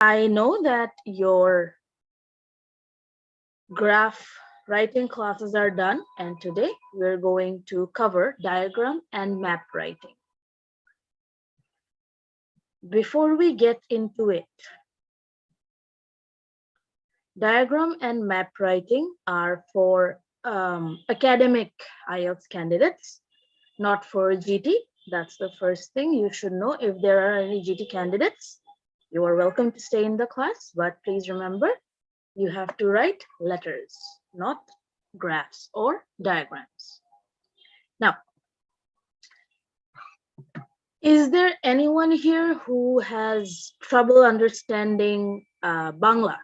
I know that your graph writing classes are done, and today we're going to cover diagram and map writing. Before we get into it, diagram and map writing are for academic IELTS candidates, not for GT. That's the first thing you should know. If there are any GT candidates, you are welcome to stay in the class, but please remember, you have to write letters, not graphs or diagrams. Now, is there anyone here who has trouble understanding Bangla?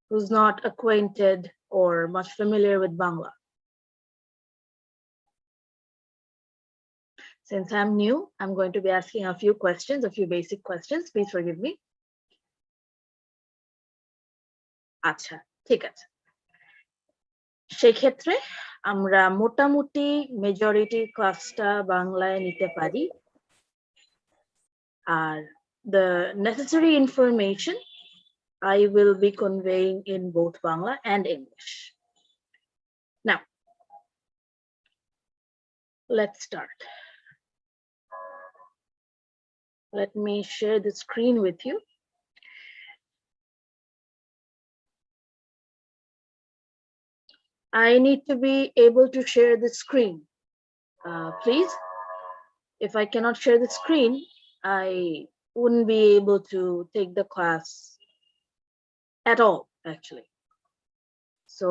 Who's not acquainted or much familiar with Bangla? Since I'm new, I'm going to be asking a few questions, a few basic questions. Please forgive me. আচ্ছা, ঠিক আছে। সেক্ষেত্রে আমরা মোটামুটি majority ক্লাসটা বাংলায় নিতে পারি। আর the necessary information I will be conveying in both Bangla and English. Now, let's start. Let me share the screen with you. I need to be able to share the screen. Please, if I cannot share the screen, I wouldn't be able to take the class at all, actually. So,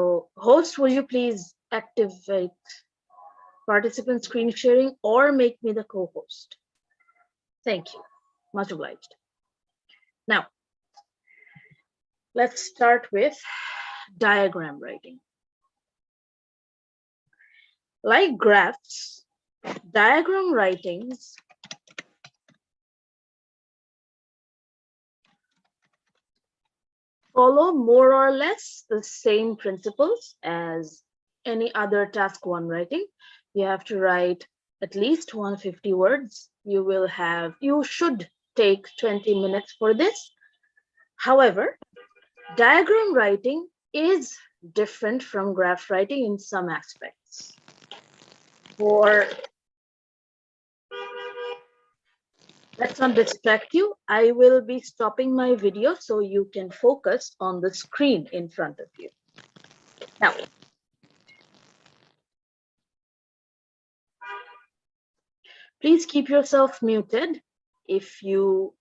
host, will you please activate participant screen sharing or make me the co-host? Thank you. Much obliged. Now, let's start with diagram writing. Like graphs, diagram writings follow more or less the same principles as any other task one writing. You have to write at least 150 words. You should take 20 minutes for this. However, diagram writing is different from graph writing in some aspects. Let's not distract you. I will be stopping my video so you can focus on the screen in front of you. Now, please keep yourself muted if you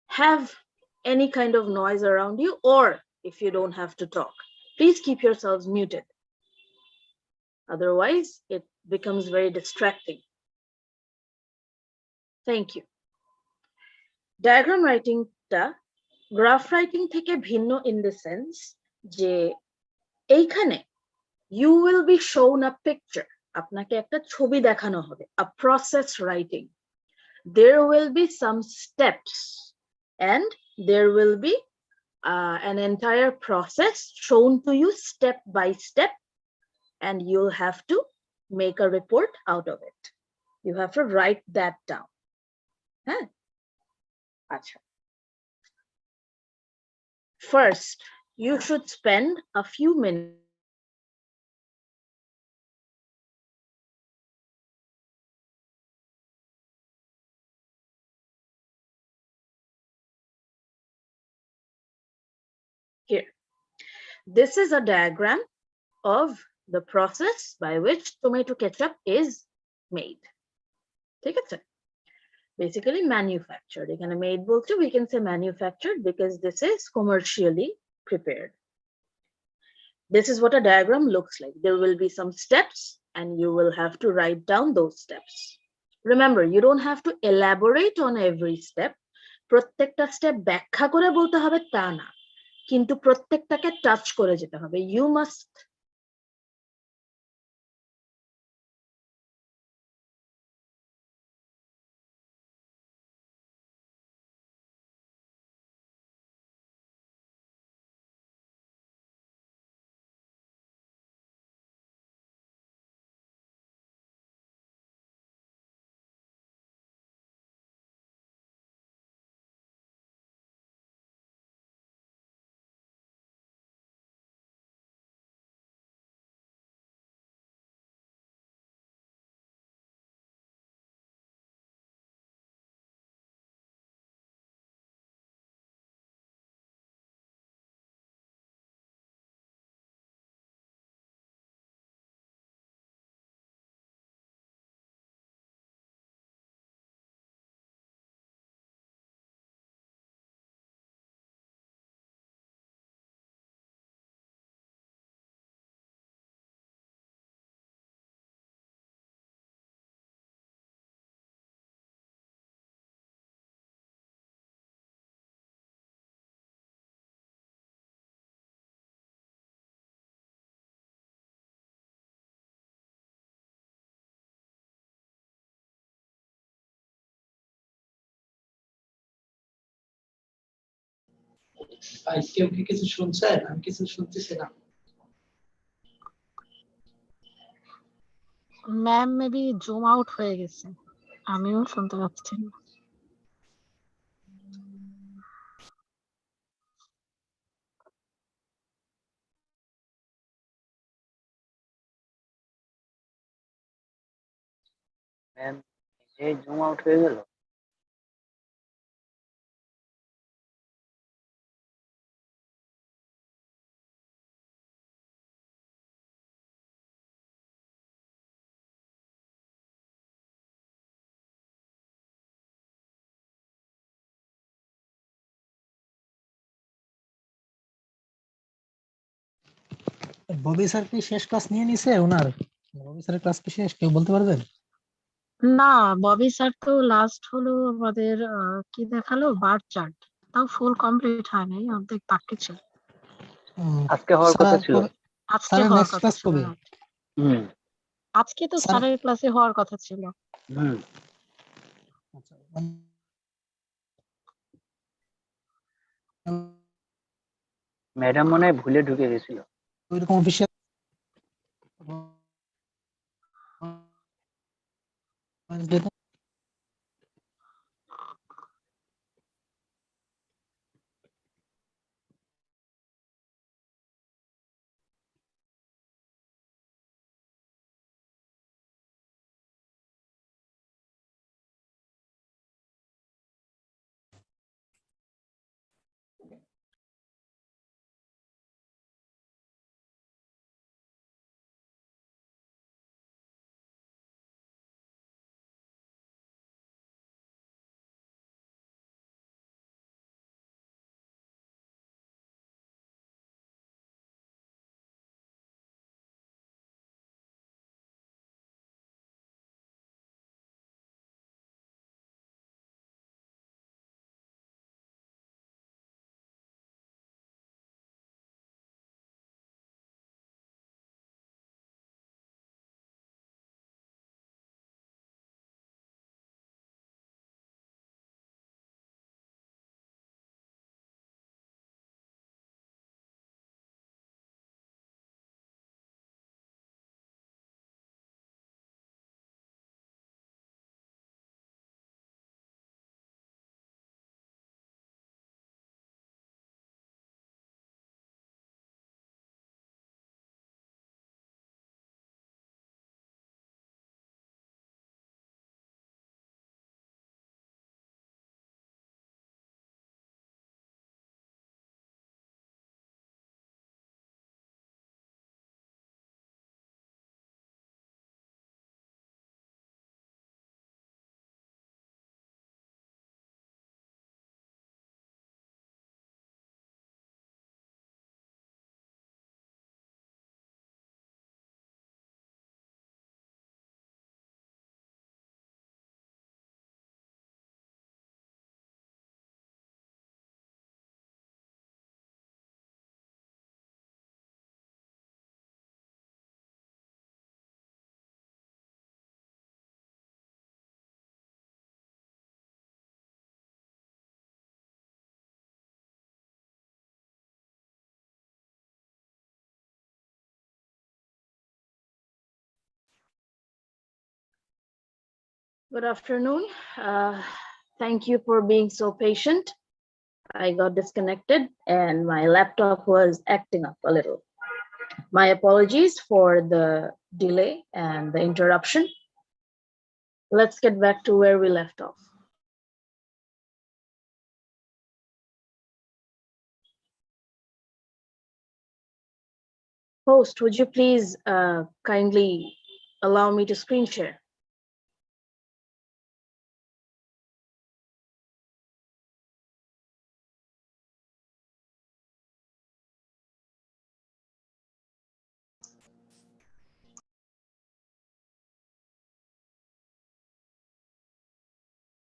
have any kind of noise around you, or if you don't have to talk. Please keep yourselves muted. Otherwise, it becomes very distracting. Thank you. Diagram writing ta graph writing থেকে ভিন্ন in the sense যে এইখানে you will be shown a picture. আপনাকে একটা ছবি দেখানো হবে, a process writing. There will be some steps and there will be an entire process shown to you step by step, and you'll have to make a report out of it. You have to write that down. Achha. First, you should spend a few minutes here. This is a diagram of the process by which tomato ketchup is made. Take it. Basically manufactured. এখানে made বলতে we can say manufactured because this is commercially prepared. This is what a diagram looks like. There will be some steps and you will have to write down those steps. Remember, you don't have to elaborate on every step. প্রত্যেকটা step ব্যাখ্যা করে বলতে হবে তা না, কিন্তু প্রত্যেকটাকে touch করে যেতে হবে. You must কেউ কি কিছু শুনছেন? আমি কিছু শুনতেছি না। ম্যাম মেবি জুম আউট হয়ে গেছে, আমিও শুনতে পাচ্ছি না। ম্যাম এই জুম আউট হয়ে গেল। ববি স্যার কি শেষ ক্লাস নিয়ে নিছে ওনার? ববি স্যারের ক্লাস কি শেষ, কেউ বলতে পারবেন? না, ববি স্যার তো লাস্ট হলো আমাদের কি দেখালো, বার চার্ট, তাও ফুল কমপ্লিট হয় নাই, অর্ধেক বাকি ছিল। আজকে হওয়ার কথা ছিল। আজকে স্যারের হওয়ার নেক্সট কথা ক্লাস ছিল, কবে? right? হুম আজকে তো স্যারের ক্লাসে হওয়ার কথা ছিল। হুম ম্যাডাম মনে হয় ভুলে ঢুকে গেছিল। ওইরকম official Good afternoon. Thank you for being so patient. I got disconnected and my laptop was acting up a little. My apologies for the delay and the interruption. Let's get back to where we left off. Host, would you please kindly allow me to screen share?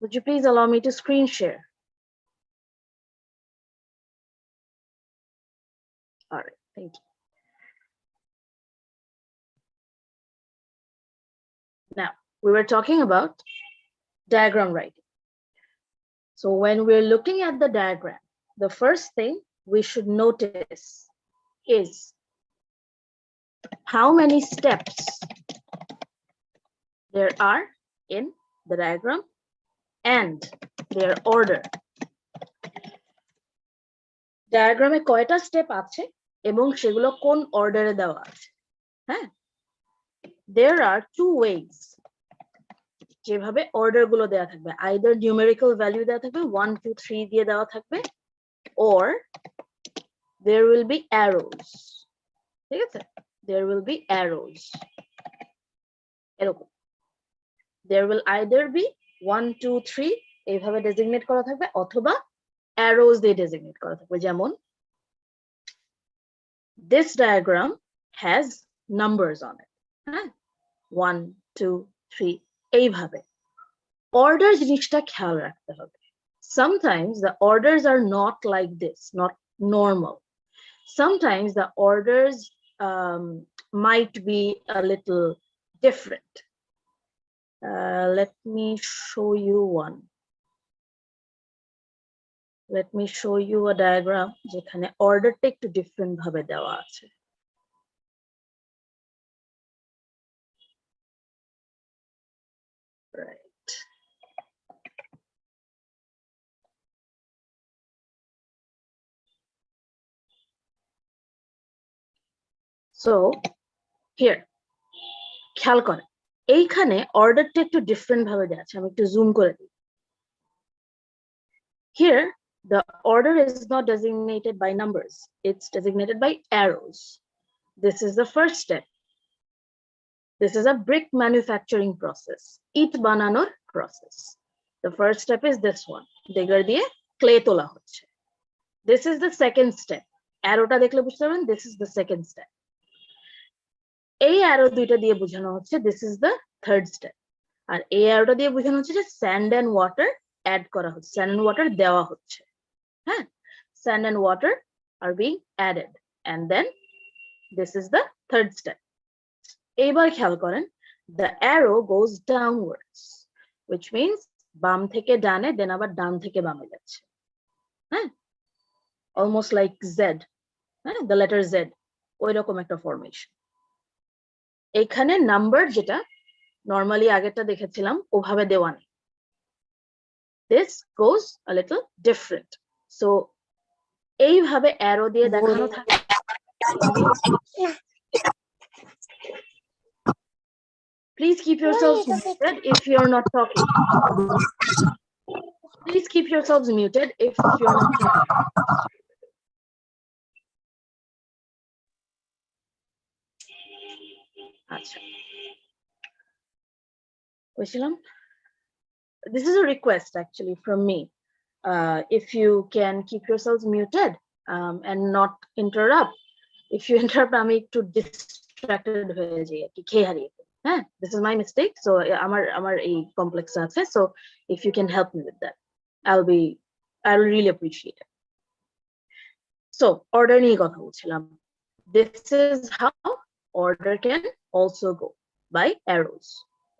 Would you please allow me to screen share? All right, thank you. Now, we were talking about diagram writing. So when we're looking at the diagram, the first thing we should notice is how many steps there are in the diagram and their order. Diagram এ কয়টা step আছে এবং সেগুলো কোন অর্ডারে দেওয়া আছে। হ্যাঁ, there are two ways যেভাবে অর্ডার গুলো দেওয়া থাকবে, either numerical value দেওয়া থাকবে 1 2 3 দিয়ে দেওয়া থাকবে, or there will be arrows. ঠিক আছে, there will be arrows এরকম, there will either be 1 2 3 এইভাবে ডেজিগনেট করা থাকবে অথবা arrows দিয়ে ডেজিগনেট করা থাকবে। যেমন this diagram has numbers on it, হ্যাঁ, 1 2 3 এইভাবে। অর্ডার জিনিসটা খেয়াল রাখতে হবে। Sometimes the orders are not like this, not normal. Sometimes the orders might be a little different. Let me show you one. Let me show you a diagram যেখানে অর্ডারটা একটু different ভাবে দেওয়া আছে। Right. So here খেয়াল করেন, এইখানে অর্ডারটা একটু ডিফারেন্ট ভাবে দেওয়া আছে। আমি একটু জুম করে দিই। Here the order is not designated by numbers, it's designated by arrows. This is the first step. This is a brick manufacturing process, ইট বানানোর process. The first step is this one, digger দিয়ে clay তোলা হচ্ছে। This is the second step. অ্যারোটা দেখলে বুঝতে পারবেন, this is the second step. এই arrow দুইটা দিয়ে বোঝানো হচ্ছে this is the third step. আর এই অ্যারোটা দিয়ে বোঝানো হচ্ছে যে sand and water অ্যাড করা হচ্ছে, sand and water দেওয়া হচ্ছে। হ্যাঁ, sand and water are being added, and then this is the third step. এইবার খেয়াল করেন, the arrow goes downwards, which means বাম থেকে ডানে, দেন আবার ডান থেকে বামে যাচ্ছে। হ্যাঁ, almost like Z, হ্যাঁ, the letter Z, ওই রকম একটা ফরমেশন। এখানে নাম্বার যেটা নরমালি আগেরটা দেখেছিলাম ওভাবে দেওয়া নেই, this goes a little different. So এইভাবে অ্যারো দিয়ে দেখানো থাকে। Please keep yourselves muted if you're not talking. Please keep yourselves muted if you're not talking. আচ্ছা, বলছিলাম, this is a request actually from me. If you can keep yourselves muted and not interrupt. If you interrupt, আমি একটু distracted হয়ে যাই, কি খেয়ে হারিয়ে। হ্যাঁ, this is my mistake. So আমার এই complex আছে, so if you can help me with that, I'll really appreciate it. So order নিয়ে কথা বলছিলাম। This is how order can also go, by arrows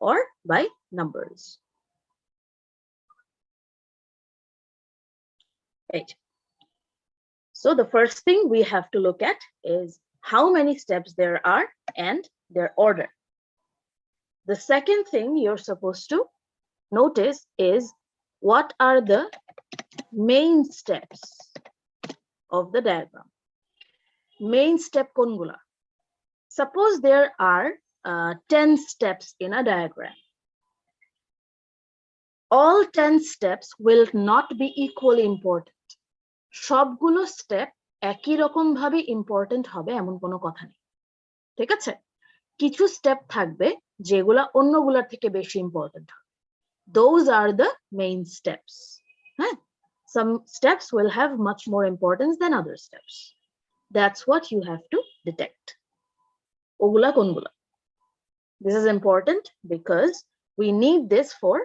or by numbers. Right. So the first thing we have to look at is how many steps there are and their order. The second thing you're supposed to notice is what are the main steps of the diagram. Main step kongula. Suppose there are 10 steps in a diagram. All 10 steps will not be equally important. সবগুলো step একই রকম ভাবে important হবে এমন কোনো কথা নেই। ঠিক আছে, কিছু স্টেপ থাকবে যেগুলা অন্যগুলোর থেকে বেশি ইম্পর্টেন্ট হবে। Those are the main steps. হ্যাঁ, some steps will have much more importance than other steps. That's what you have to detect. ওগুলা কোনগুলা? This is important because we need this for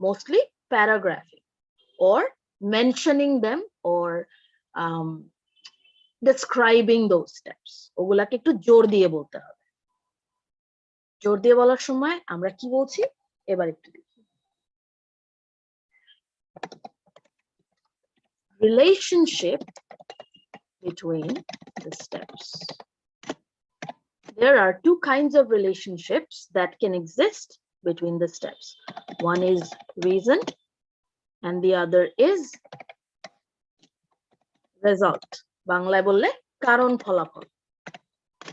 mostly paragraphing or mentioning them or describing those steps. ওগুলাকে একটু জোর দিয়ে বলতে হবে। জোর দিয়ে বলার সময় আমরা কি বলছি এবার একটু দেখি। relationship between the steps. There are two kinds of relationships that can exist between the steps. One is reason and the other is result. বাংলায় বললে কারণ ফলাফল।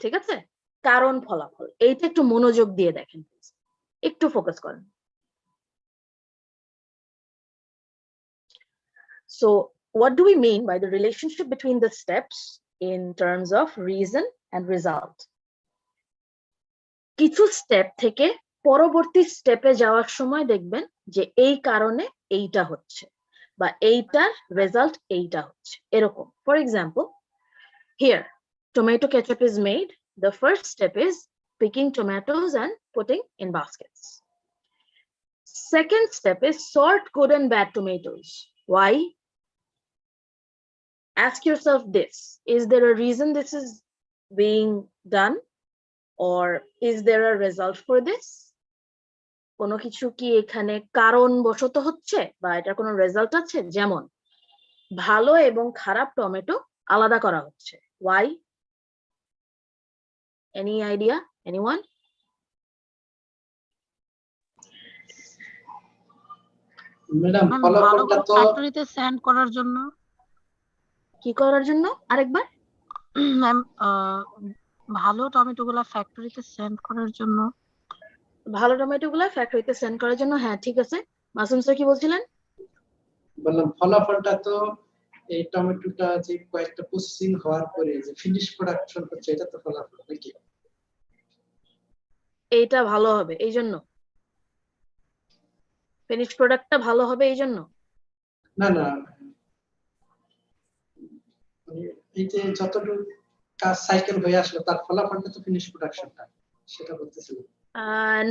ঠিক আছে? কারণ ফলাফল। এইটা একটু মনোযোগ দিয়ে দেখেন। একটু ফোকাস করেন। So what do we mean by the relationship between the steps in terms of reason and result? কিছু স্টেপ থেকে পরবর্তী স্টেপে যাওয়ার সময় দেখবেন যে এই কারণে এইটা হচ্ছে বা এইটার রেজাল্ট এইটা হচ্ছে এরকম। For example, here tomato ketchup is made. The first step is picking tomatoes and putting in baskets. Second step is sort good and bad tomatoes. Why? Ask yourself this: is there a reason this is being done, or is there a result for this? কোনো কিছু কি এখানে কারণ বশত হচ্ছে বা এটার কোনো রেজাল্ট আছে? যেমন ভালো এবং খারাপ টমেটো আলাদা করা হচ্ছে। Why? Any idea? Anyone? Madam ভালো ফলাফলটা তো ফ্যাক্টরিতে সেন্ড করার জন্য। কি করার জন্য? আরেকবার। ম্যাম ভালো টমেটো গুলা ফ্যাক্টরিতে সেন্ড করার জন্য। ভালো টমেটো গুলা ফ্যাক্টরিতে সেন্ড করার জন্য। হ্যাঁ, ঠিক আছে। মাসুম স্যার কি বলছিলেন? বললাম ফলাফলটা তো এই টমেটোটা যে কয়েকটা প্রসেসিং হওয়ার পরে যে ফিনিশ প্রোডাকশন হচ্ছে, এটা তো ফলাফল নাকি? এইটা ভালো হবে এই জন্য, ফিনিশ প্রোডাক্টটা ভালো হবে এই জন্য। না না, এই যে যতটুকু কাজ সাইকেল হয়ে আসলো তার ফলাফলটা তো ফিনিশ প্রোডাকশনটা, সেটা বলতেছিলাম।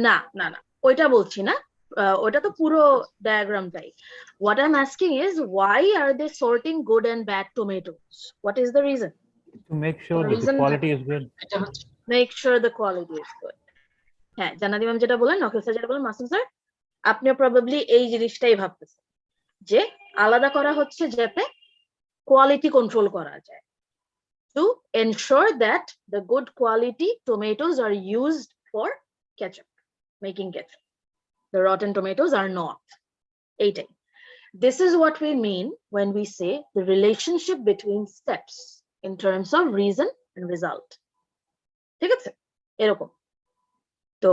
না না না, ওইটা বলছি না। ওটা তো পুরো ডায়াগ্রামটাই। What I'm asking is, why are they sorting good and bad tomatoes? What is the reason? To make sure The that the reason quality is good. এটা হচ্ছে make sure the quality is good. হ্যাঁ, জানাদি ma'am যেটা বলেন, নকিল sir যেটা বলেন, Masum sir আপনিও probably এই জিনিসটাই ভাবতেছেন যে আলাদা করা হচ্ছে যাতে কোয়ালিটি কন্ট্রোল করা যায়, to ensure that the good quality tomatoes are used for ketchup, making ketchup. The rotten tomatoes are not. এইটাই। This is what we mean when we say the relationship between steps in terms of reason and result. ঠিক আছে? এরকম। তো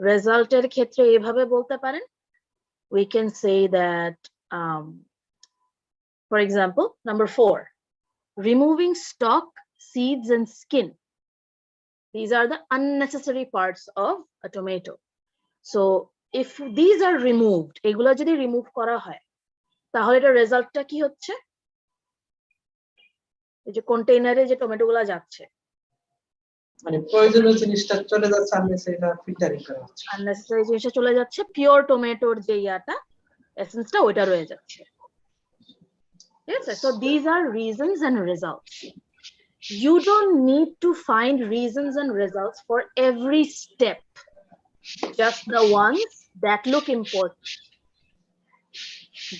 রেজাল্টের ক্ষেত্রে এভাবে বলতে পারেন, we can say that for example, number 4, removing stalk, seeds and skin. These are the unnecessary parts of a tomato. So if these are removed, এগুলো যদি রিমুভ করা হয় তাহলে এটার রেজাল্টটা কি হচ্ছে? এই যে কন্টেইনারে যে টমেটোগুলো যাচ্ছে, মানে প্রয়োজনীয় জিনিসটা চলে যাচ্ছে, আমি সেটা ফিল্টারিং করা হচ্ছে, আননেসেসারি জিনিসটা চলে যাচ্ছে, পিওর টমেটোর যে ইয়াটা এসেন্সটা ওইটা রয়ে যাচ্ছে। ঠিক আছে? So these are reasons and results. You don't need to find reasons and results for every step, just the ones that look important.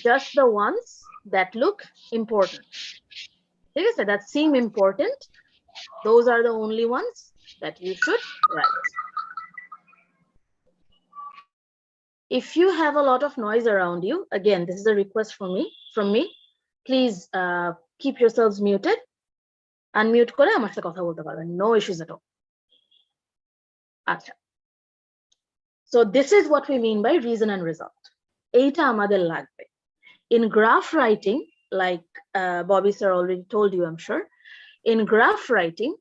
Just the ones that look important. ঠিক আছে? That seem important. Those are the only ones that you should write. If you have a lot of noise around you, again, this is a request from me. Please keep yourselves muted. Unmute করে আমার সাথে কথা বলতে পারবেন. No issues at all. আচ্ছা. So this is what we mean by reason and result. এইটা আমাদের লাগবে. In graph writing, like Bobby sir already told you, I'm sure, in graph writing,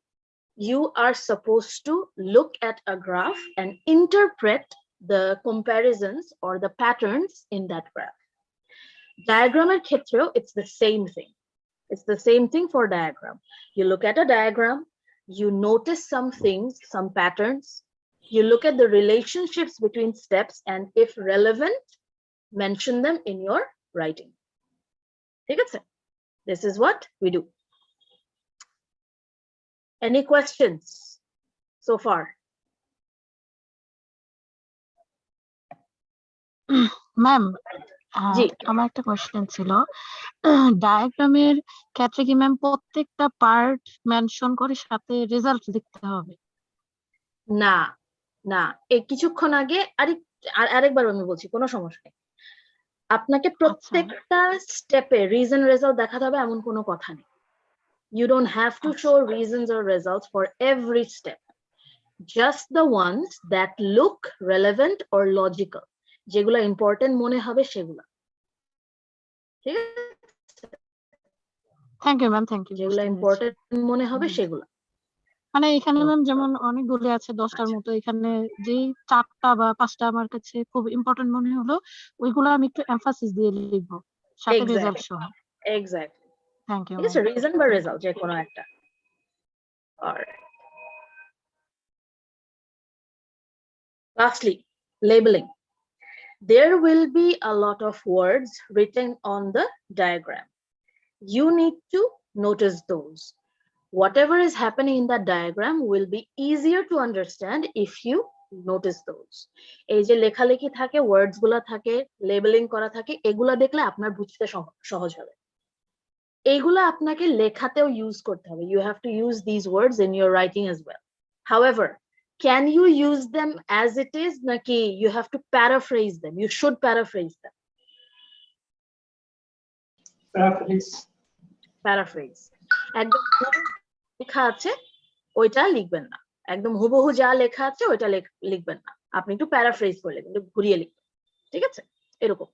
you are supposed to look at a graph and interpret the comparisons or the patterns in that graph. Diagrammer ক্ষেত্রেও it's the same thing. It's the same thing for diagram. You look at a diagram, you notice some things, some patterns, you look at the relationships between steps, and if relevant, mention them in your writing. ঠিক আছে? This is what we do. Any questions so far? Ma'am জি আমার একটা question ছিল, ডায়াগ্রামের ক্ষেত্রে কি ma'am প্রত্যেকটা পার্ট মেনশন করে সাথে রেজাল্ট লিখতে হবে? না না, এই কিছুক্ষণ আগে আরেকবার আমি বলছি, কোনো সমস্যা নেই। আপনাকে প্রত্যেকটা স্টেপে রিজন রেজাল্ট দেখাতে হবে এমন কোনো কথা নেই। You don't have to show reasons or results for every step. Just the ones that look relevant or logical. যেগুলো ইম্পর্টেন্ট মনে হবে সেগুলো। ঠিক আছে? Thank you ma'am, thank you. যেগুলো ইম্পর্টেন্ট মনে হবে সেগুলো। মানে এখানে ম্যাম যেমন অনেকগুলি আছে 10টার মতো, এখানে যে 4টা বা 5টা আমার কাছে খুব ইম্পর্টেন্ট মনে হলো, ওইগুলো আমি একটু এমফাসিস দিয়ে লিখবো সাথে রেজাল্ট সহ। এক্স্যাক্টলি। থ্যাংক ইউ ঠিক আছে, রিজন বা রেজাল্ট যে কোনো একটা। Alright. Lastly, labeling. There will be a lot of words written on the diagram. You need to notice those. Whatever is happening in that diagram will be easier to understand if you notice those. এই যে লেখালেখি থাকে, ওয়ার্ডস গুলা থাকে, labelling করা থাকে, এগুলা দেখলে আপনার বুঝতে সহজ হবে। এইগুলা আপনাকে লেখাতেও ইউজ করতে হবে। You have to use these words in your writing as well. However, can you use them as it is? Naki you have to paraphrase them. You should paraphrase them. Paraphrase. একদম লেখা আছে ওইটা লিখবেন না, একদম হুবহু যা লেখা আছে ওইটা লিখবেন না, আপনি একটু প্যারাফ্রেজ করে লিখবেন, একটু ঘুরিয়ে লিখবেন। ঠিক আছে, এরকম।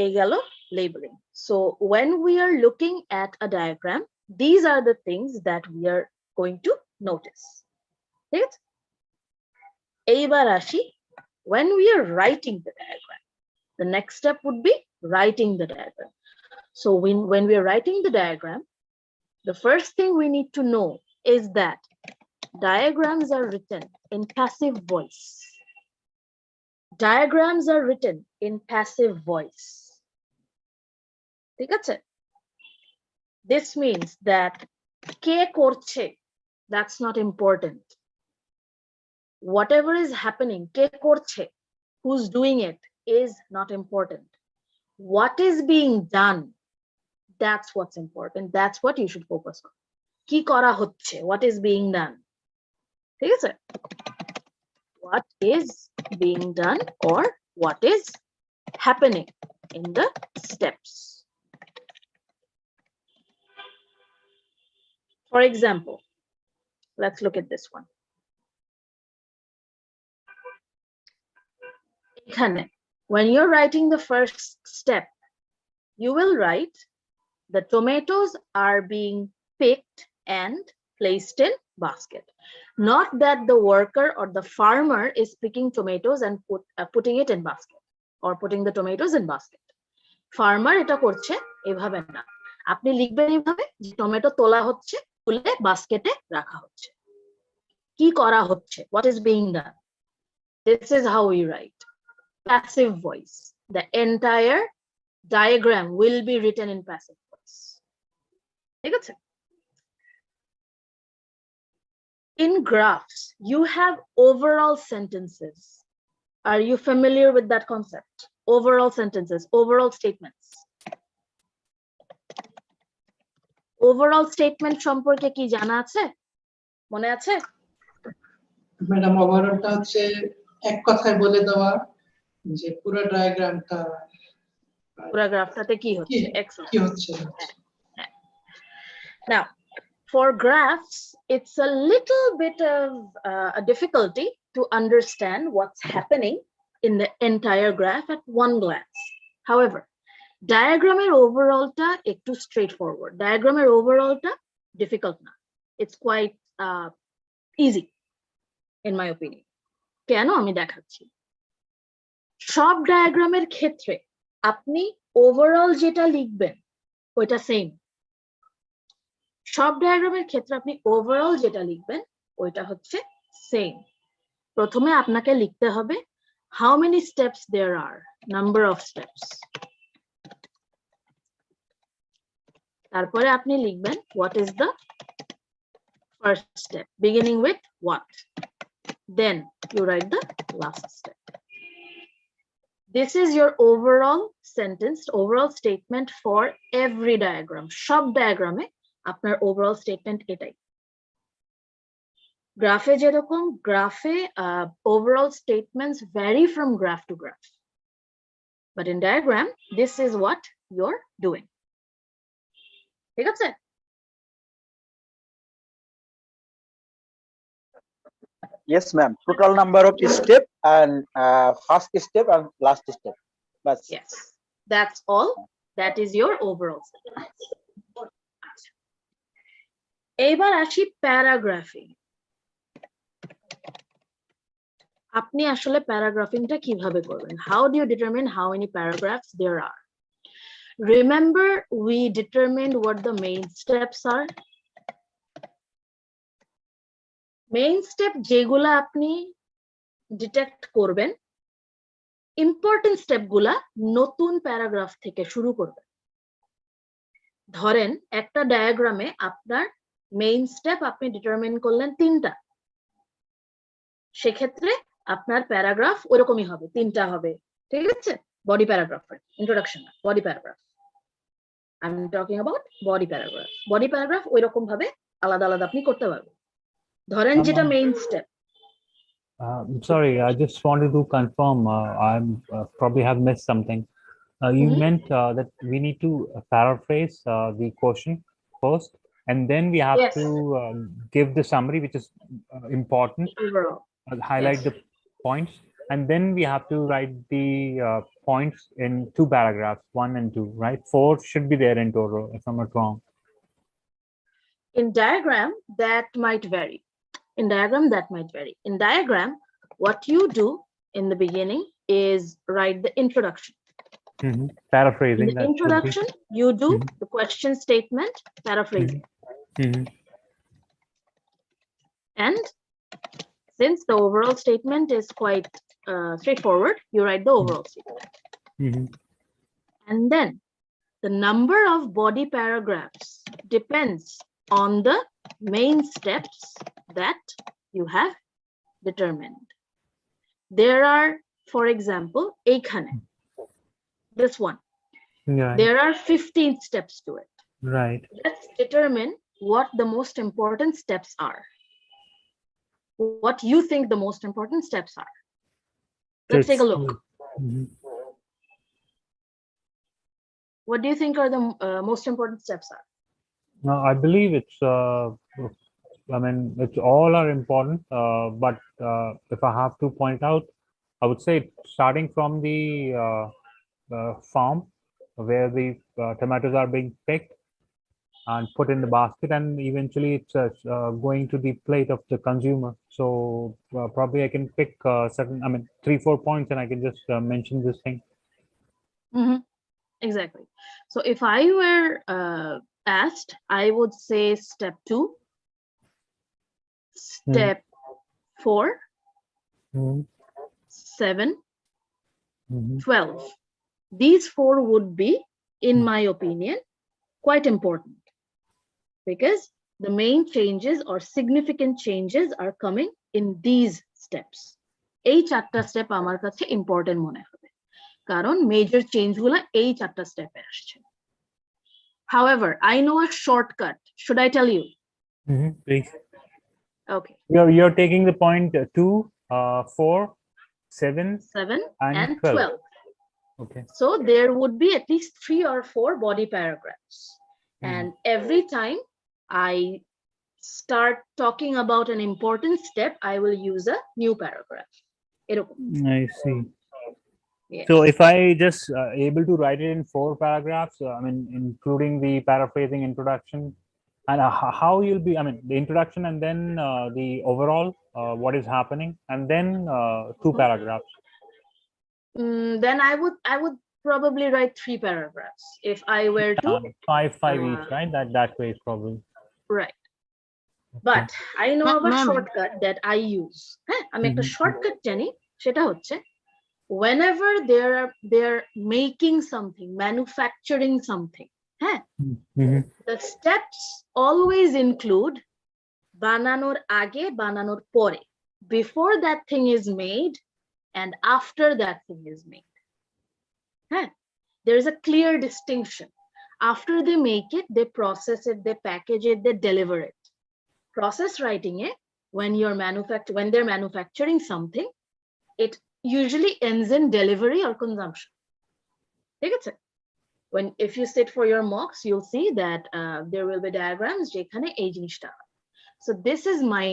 এই গেল labeling. So when we are looking at a diagram, these are the things that we are going to notice. ঠিক আছে, এইবার আসি when we are writing the diagram. The next step would be writing the diagram. So when we are writing the diagram, the first thing we need to know is that diagrams are written in passive voice. Diagrams are written in passive voice. ঠিক আছে? This means that কে করছে, that's not important. Whatever is happening, কে করছে, who's doing it is not important. What is being done, that's what's important. That's what you should focus on. কি করা হচ্ছে, what is being done. ঠিক আছে? What is being done or what is happening in the steps. For example, let's look at this one. এখানে, when you're writing the first step, you will write the tomatoes are being picked and placed in basket. Not that the worker or the farmer is picking tomatoes and putting it in basket or putting the tomatoes in basket. Farmer এটা করছে এভাবে না, আপনি লিখবেন এভাবে যে tomato তোলা হচ্ছে, তুলে বাস্কেটে রাখা হচ্ছে। কি করা হচ্ছে, what is being done. This is how we write. Passive voice. The entire diagram will be written in passive voice. ঠিক আছে? In graphs, you have overall sentences. Are you familiar with that concept? Overall sentences, overall statements. Overall statement সম্পর্কে কি জানা আছে, মনে আছে? Madam, ওভারঅলটা হচ্ছে এক কথায় বলে দেওয়া যে পুরো ডায়াগ্রামটা, পুরো গ্রাফটাতে কি হচ্ছে, কি হচ্ছে। Now, for graphs, it's a little bit of a difficulty to understand what's happening in the entire graph at one glance. However, diagrammer overallটা একটু straightforward. Diagrammer overallটা difficult না. It's quite easy, in my opinion. কেন আমি দেখাচ্ছি। সব ডায়াগ্রামের ক্ষেত্রে আপনি overall যেটা লিখবেন ওইটা সেম। সব ডায়াগ্রামের ক্ষেত্রে আপনি ওভারঅল যেটা লিখবেন ওইটা হচ্ছে সেম। প্রথমে আপনাকে লিখতে হবে how many steps there are, number of steps. তারপরে আপনি লিখবেন what is the first step, beginning with what. Then you write the last step. This is your overall sentence, overall statement for every diagram. সব diagram এ আপনার overall statement এটাই। গ্রাফে যেরকম, গ্রাফে overall statements vary from graph to graph. But in diagram, this is what you're doing. ঠিক আছে? Yes, ma'am. Total number of step and first step and last step. But Yes, that's all. That is your overall sentence. এবার আসি প্যারাগ্রাফিং। আপনি আসলে প্যারাগ্রাফিংটা কিভাবে করবেন? How do you determine how many paragraphs there are? Remember, we determined what the main steps are. Main step যেগুলা আপনি detect করবেন, important step গুলা নতুন প্যারাগ্রাফ থেকে শুরু করবেন। ধরেন একটা ডায়াগ্রামে আপনার মেইন স্টেপ আপনি ডিটারমিন করলেন 3টা, সেক্ষেত্রে আপনার প্যারাগ্রাফ ওরকমই হবে, 3টা হবে। ঠিক আছে? বডি প্যারাগ্রাফের introduction, body paragraph. I am talking about body paragraph. Body paragraph ওইরকম ভাবে আলাদা আলাদা আপনি করতে পারবেন। ধরেন যেটা main step. Sorry, I just wanted to confirm. I'm probably have missed something. You meant that we need to paraphrase the question first, and then we have Yes. to give the summary, which is important. Overall. Highlight Yes. the points, and then we have to write the points in 2 paragraphs, 1 and 2. Right? 4 should be there in total, if I'm not wrong. In diagram, that might vary. In diagram, what you do in the beginning is write the introduction. Paraphrasing. In the that would be- introduction, you do the question statement, paraphrasing. And since the overall statement is quite straightforward, you write the overall statement. And then the number of body paragraphs depends on the main steps that you have determined. There are, for example, এইখানে, this one, Right. there are 15 steps to it. Right. Let's determine what the most important steps are. What you think the most important steps are. Let's take a look. What do you think are the most important steps are? No, I believe it's. I mean, it's all are important. But if I have to point out, I would say starting from the farm where the tomatoes are being picked and put in the basket, and eventually it's going to the plate of the consumer. So probably I can pick certain. I mean, 3-4 points, and I can just mention this thing. Exactly. So if I were asked, I would say step 2, step 4, 7, 12. These 4 would be, in my opinion, quite important because the main changes or significant changes are coming in these steps. এই 4টা step আমার কাছে important মনে হবে কারণ major চেঞ্জগুলো এই 4টা স্টেপে আসছে। However, I know a shortcut. Should I tell you? Please. Okay. You're taking the point 2, 4, 7, 7 and 12. 12. Okay. So there would be at least 3 or 4 body paragraphs. And every time I start talking about an important step, I will use a new paragraph. I see. Yes. So if I just able to write it in 4 paragraphs, I mean, including the paraphrasing, introduction, and how you'll be, I mean, the introduction and then the overall, what is happening, and then 2 paragraphs. Then I would probably write 3 paragraphs if I were to. 5 each, right? That way is probably. Right. But I know of a shortcut that I use. আমি একটা shortcut জানি, সেটা হচ্ছে whenever they're making something, manufacturing something, the steps always include বানানোর আগে, বানানোর পরে, before that thing is made and after that thing is made. Huh? There is a clear distinction. After they make it, they process it, they package it, they deliver it. Process writing it, when they're manufacturing something, it usually ends in delivery or consumption. Take it. If you sit for your mocks, you'll see that there will be diagrams. So this is my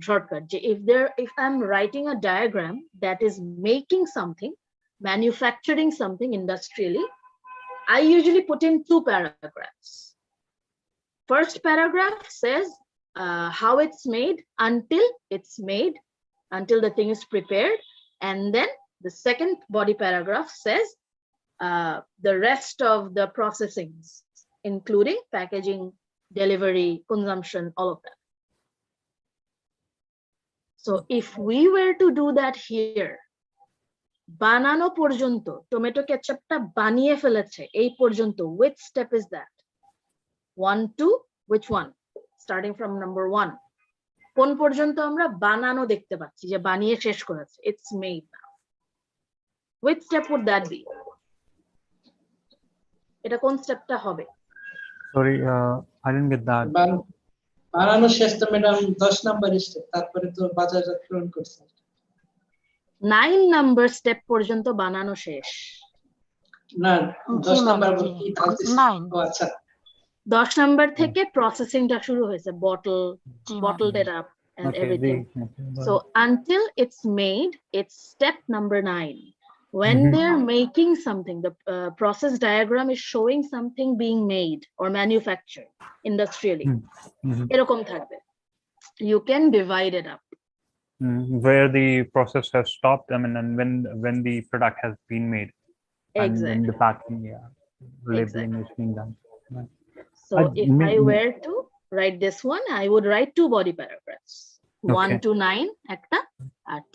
shortcut. If I'm writing a diagram that is making something, manufacturing something industrially, I usually put in 2 paragraphs. First paragraph says how it's made until the thing is prepared. And then the second body paragraph says the rest of the processings, including packaging, delivery, consumption, all of that. So if we were to do that here, banano porjonto, tomato ketchup ta baniye feleche, ei porjonto, which step is that? 1, 2, which one? Starting from number 1. Kon porjonto amra banano dekhte pacchi, je baniye shesh koreche, it's made now. Which step would that be? Eta kon step ta hobe? Sorry, I didn't get that. বানানো শেষ তো madam 10 number step, তারপরে তো বাজারজাতকরণ করছে। 9 number step পর্যন্ত বানানো শেষ। না 10 নাম্বার কি 9 ও আচ্ছা 10 নাম্বার থেকে প্রসেসিংটা শুরু হয়েছে, bottled it up and everything. So until it's made, it's step number 9. When they're making something, the process diagram is showing something being made or manufactured industrially. এরকম থাকবে. You can divide it up. Where the process has stopped, I mean, and when the product has been made. Exactly. And the packing, labeling is being done. So if I were to write this one, I would write 2 body paragraphs. 1 to 9 একটা,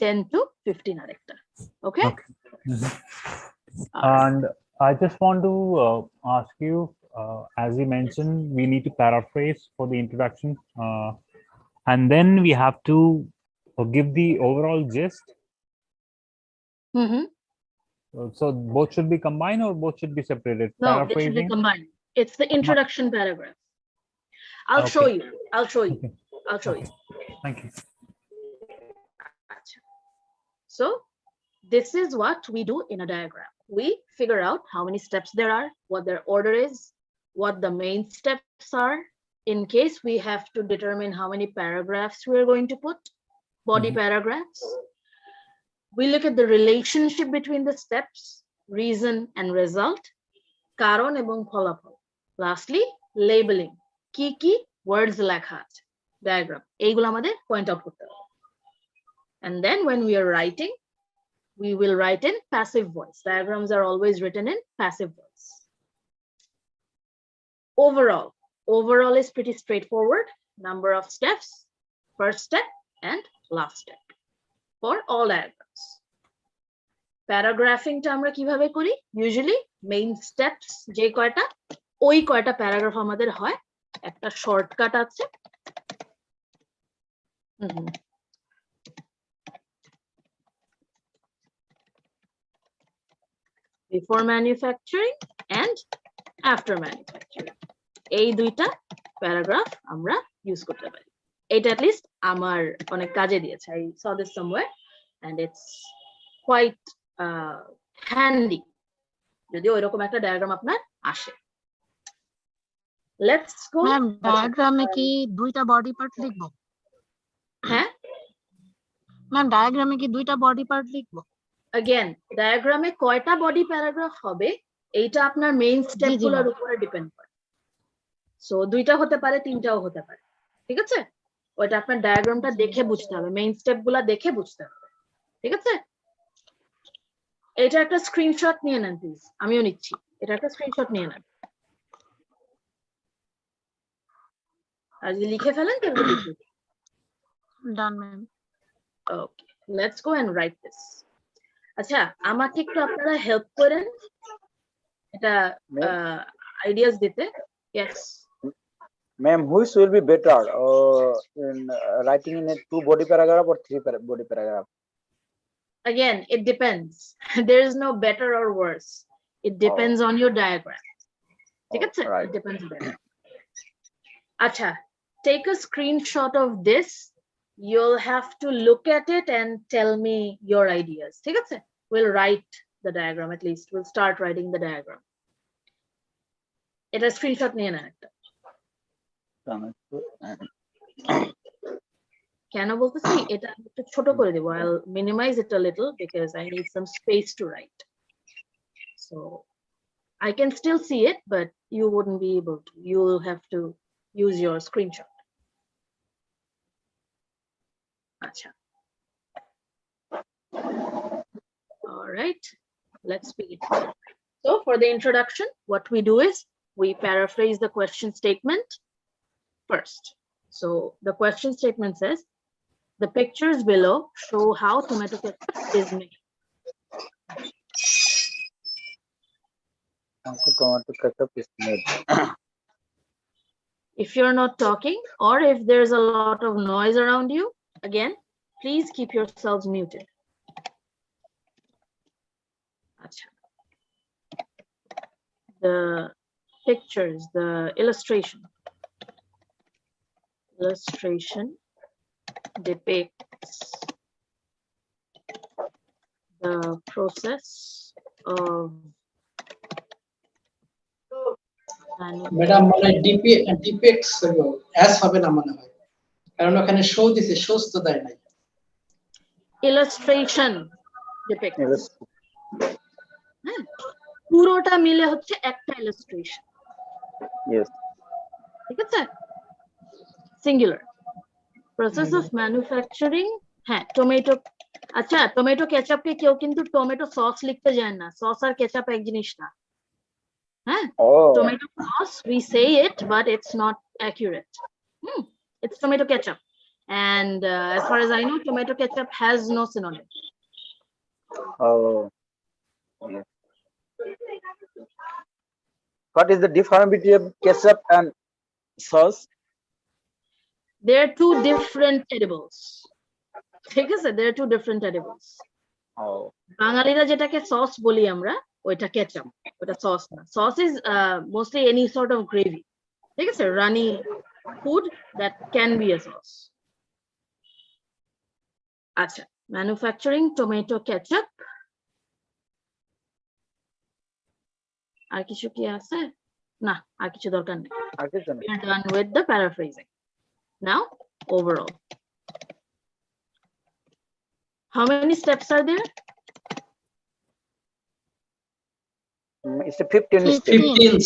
10 to 15 আরেকটা. Okay? And I just want to ask you, as you mentioned, we need to paraphrase for the introduction, and then we have to give the overall gist. So both should be combined or both should be separated? No, they should be combined. It's the introduction paragraph. I'll show you. I'll show you. Thank you. So this is what we do in a diagram. We figure out how many steps there are, what their order is, what the main steps are. In case we have to determine how many paragraphs we're going to put, body paragraphs. We look at the relationship between the steps, reason and result, karon ebong pholafol. Lastly, labeling. Ki words লেখা আছে, diagram. এইগুলো আমাদের point out করতে হবে. And then when we are writing, we will write in passive voice. Diagrams are always written in passive voice. Overall is pretty straightforward. Number of steps, first step and last step for all diagrams. Paragraphing টা আমরা কিভাবে করি? Usually main steps যে কয়টা, ওই কয়টা paragraph আমাদের হয়, একটা শর্টকাট আছে। Before manufacturing and after manufacturing, এই দুইটা প্যারাগ্রাফ আমরা ইউজ করতে পারি। এটা at least আমার অনেক কাজে দিয়েছে। I saw this somewhere and it's quite handy যদি ওইরকম একটা ডায়াগ্রাম আপনার আসে। Let's go. ম্যাম ডায়াগ্রামে কি 2টা বডি পার্ট লিখবো? হ্যাঁ ম্যাম ডায়াগ্রামে কি 2টা বডি পার্ট লিখবো? again ডায়াগ্রামে কয়টা বডি প্যারাগ্রাফ হবে এইটা আপনার মেইন স্টেপগুলোর উপরে ডিপেন্ড করে। সো 2টা হতে পারে, 3টাও হতে পারে, ঠিক আছে? ওইটা আপনার ডায়াগ্রামটা দেখে বুঝতে হবে, মেইন স্টেপগুলো দেখে বুঝতে হবে, ঠিক আছে? এটা একটা স্ক্রিনশট নিয়ে নেন প্লিজ, আমিও নিচ্ছি। এটা একটা স্ক্রিনশট নিয়ে নেন, আর যদি লিখে ফেলেন তাহলে লিখুন। Done ma'am. Okay, let's go and write this. আচ্ছা, আমাকে একটু আপনারা হেল্প করেন এটা আইডিয়াস দিতে। Yes Ma'am, which will be better in writing in a 2 body paragraph or 3 body paragraph? Again, it depends. There is no better or worse. It depends on your diagram. ঠিক আছে? right. It depends on that. Acha, take a screenshot of this. You'll have to look at it and tell me your ideas. ঠিক আছে? We'll write the diagram at least. We'll start writing the diagram. এটা screenshot নিয়ে না একটা। Tomato and কেন বলতেছি এটা একটু ছোট করে দেব। I'll minimize it a little because I need some space to write. So I can still see it, but you wouldn't be able to. You'll have to use your screenshot. Acha. All right, let's begin. So for the introduction, what we do is we paraphrase the question statement first. So the question statement says, the pictures below show how tomato ketchup is made. tomato ketchup is made. If you're not talking or if there's a lot of noise around you, again, please keep yourselves muted. Acha. The pictures, the illustration depicts the process of madam মানে ডিপিএক্স S হবে না মনে হয়, কারণ ওখানে show দিছে, shows তো দেয় নাই। illustration depicts হ্যাঁ, পুরোটা মিলে হচ্ছে একটা illustration। Yes. ঠিক আছে? সিঙ্গুলার। প্রসেস অফ ম্যানুফ্যাকচারিং, হ্যাঁ টমেটো। আচ্ছা, টমেটো কেচাপকে কেউ কিন্তু টমেটো সস লিখতে যায় না। সস আর কেচাপ এক জিনিস না। হ্যাঁ, Oh, tomato sauce, we say it, but it's not accurate. It's tomato ketchup. And as far as I know, tomato ketchup has no synonym. oh. Yes. What is the difference between ketchup and sauce? They're two different edibles. ঠিক আছে? They're two different edibles. Oh, বাঙালিরা যেটাকে sauce বলি আমরা, ওইটা ketchup, ওটা sauce না। Sauce is mostly any sort of gravy. ঠিক আছে? Runny food that can be a sauce. আচ্ছা, manufacturing tomato ketchup. আর কিছু কি আছে? না, আর কিছু দরকার নেই। We are done with the paraphrasing. Now, overall. How many steps are there? It's a 15 step. 15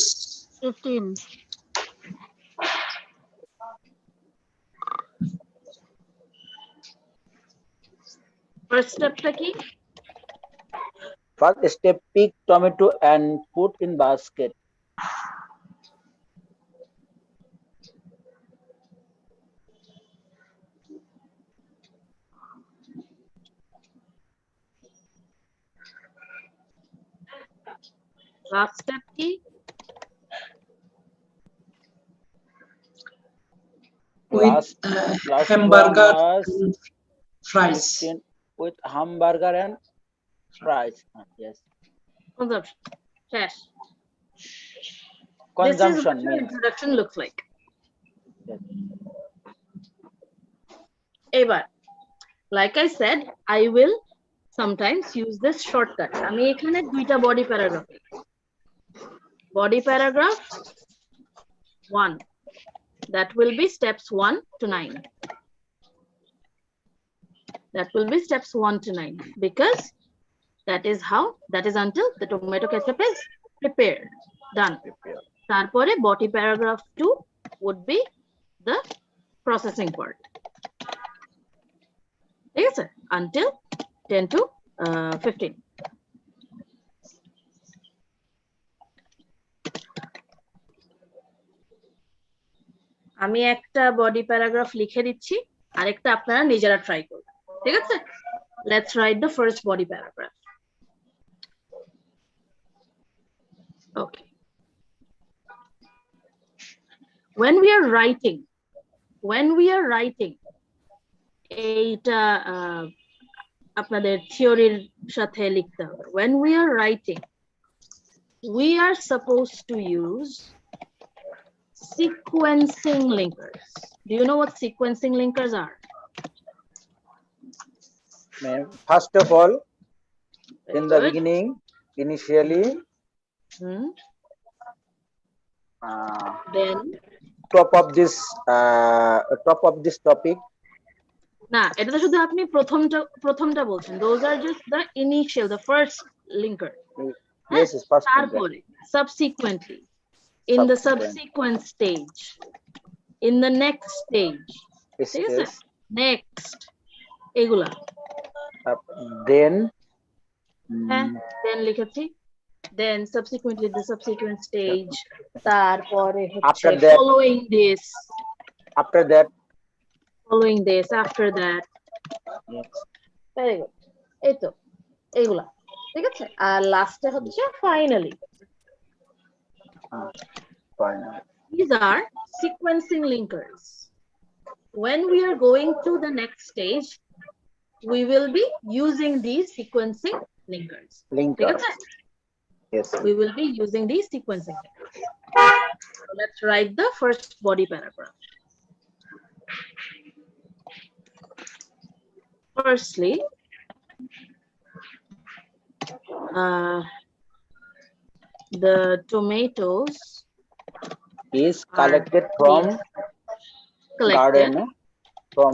15 First step কি? First step, pick tomato and put in basket. Last step কি? with Last hamburger one was and fries. 15 with hamburger and fries. Yes. Consumption. শেষ। This is Consumption what your means. introduction looks like. Yes. এবার, like I said, I will sometimes use this shortcut. আমি এখানে দুইটা body paragraph লিখি। Body paragraph 1. That will be steps 1 to 9. That will be steps 1 to 9 because that is until the tomato ketchup is prepared, done. তারপরে body paragraph 2 would be the processing part. ঠিক আছে? Until 10 to 15. আমি একটা body paragraph লিখে দিচ্ছি, আরেকটা আপনারা নিজেরা ট্রাই করুন। ঠিক আছে? Let's write the first body paragraph. Okay. When we are writing এইটা আপনাদের থিওরির সাথে লিখতে হবে। When we are writing, we are supposed to use sequencing linkers. Do you know what sequencing linkers are? Ma'am, first of all, Very in the good. beginning, initially, Hmm. uh, Then top of this topic. না এটা তো শুধু আপনি প্রথমটা বলছেন, those are just the initial, the first linker. Yes, is first linker. তারপরে subsequently, in the subsequent stage, in the next stage, ঠিক আছে, Yes. next এগুলা Then, হ্যাঁ then লিখেছি, then subsequently the subsequent stage, তারপরে হচ্ছে After that. following this, after that, following this, after that. yes. Very good. এই তো এইগুলা ঠিক আছে, আর লাস্টে হচ্ছে finally. Fine. These are sequencing linkers. When we are going to the next stage, we will be using these sequencing linkers. Linker. ঠিক আছে? Yes. We will be using these sequencing linkers. So let's write the first body paragraph. Firstly, the tomatoes Is collected from collected, garden, from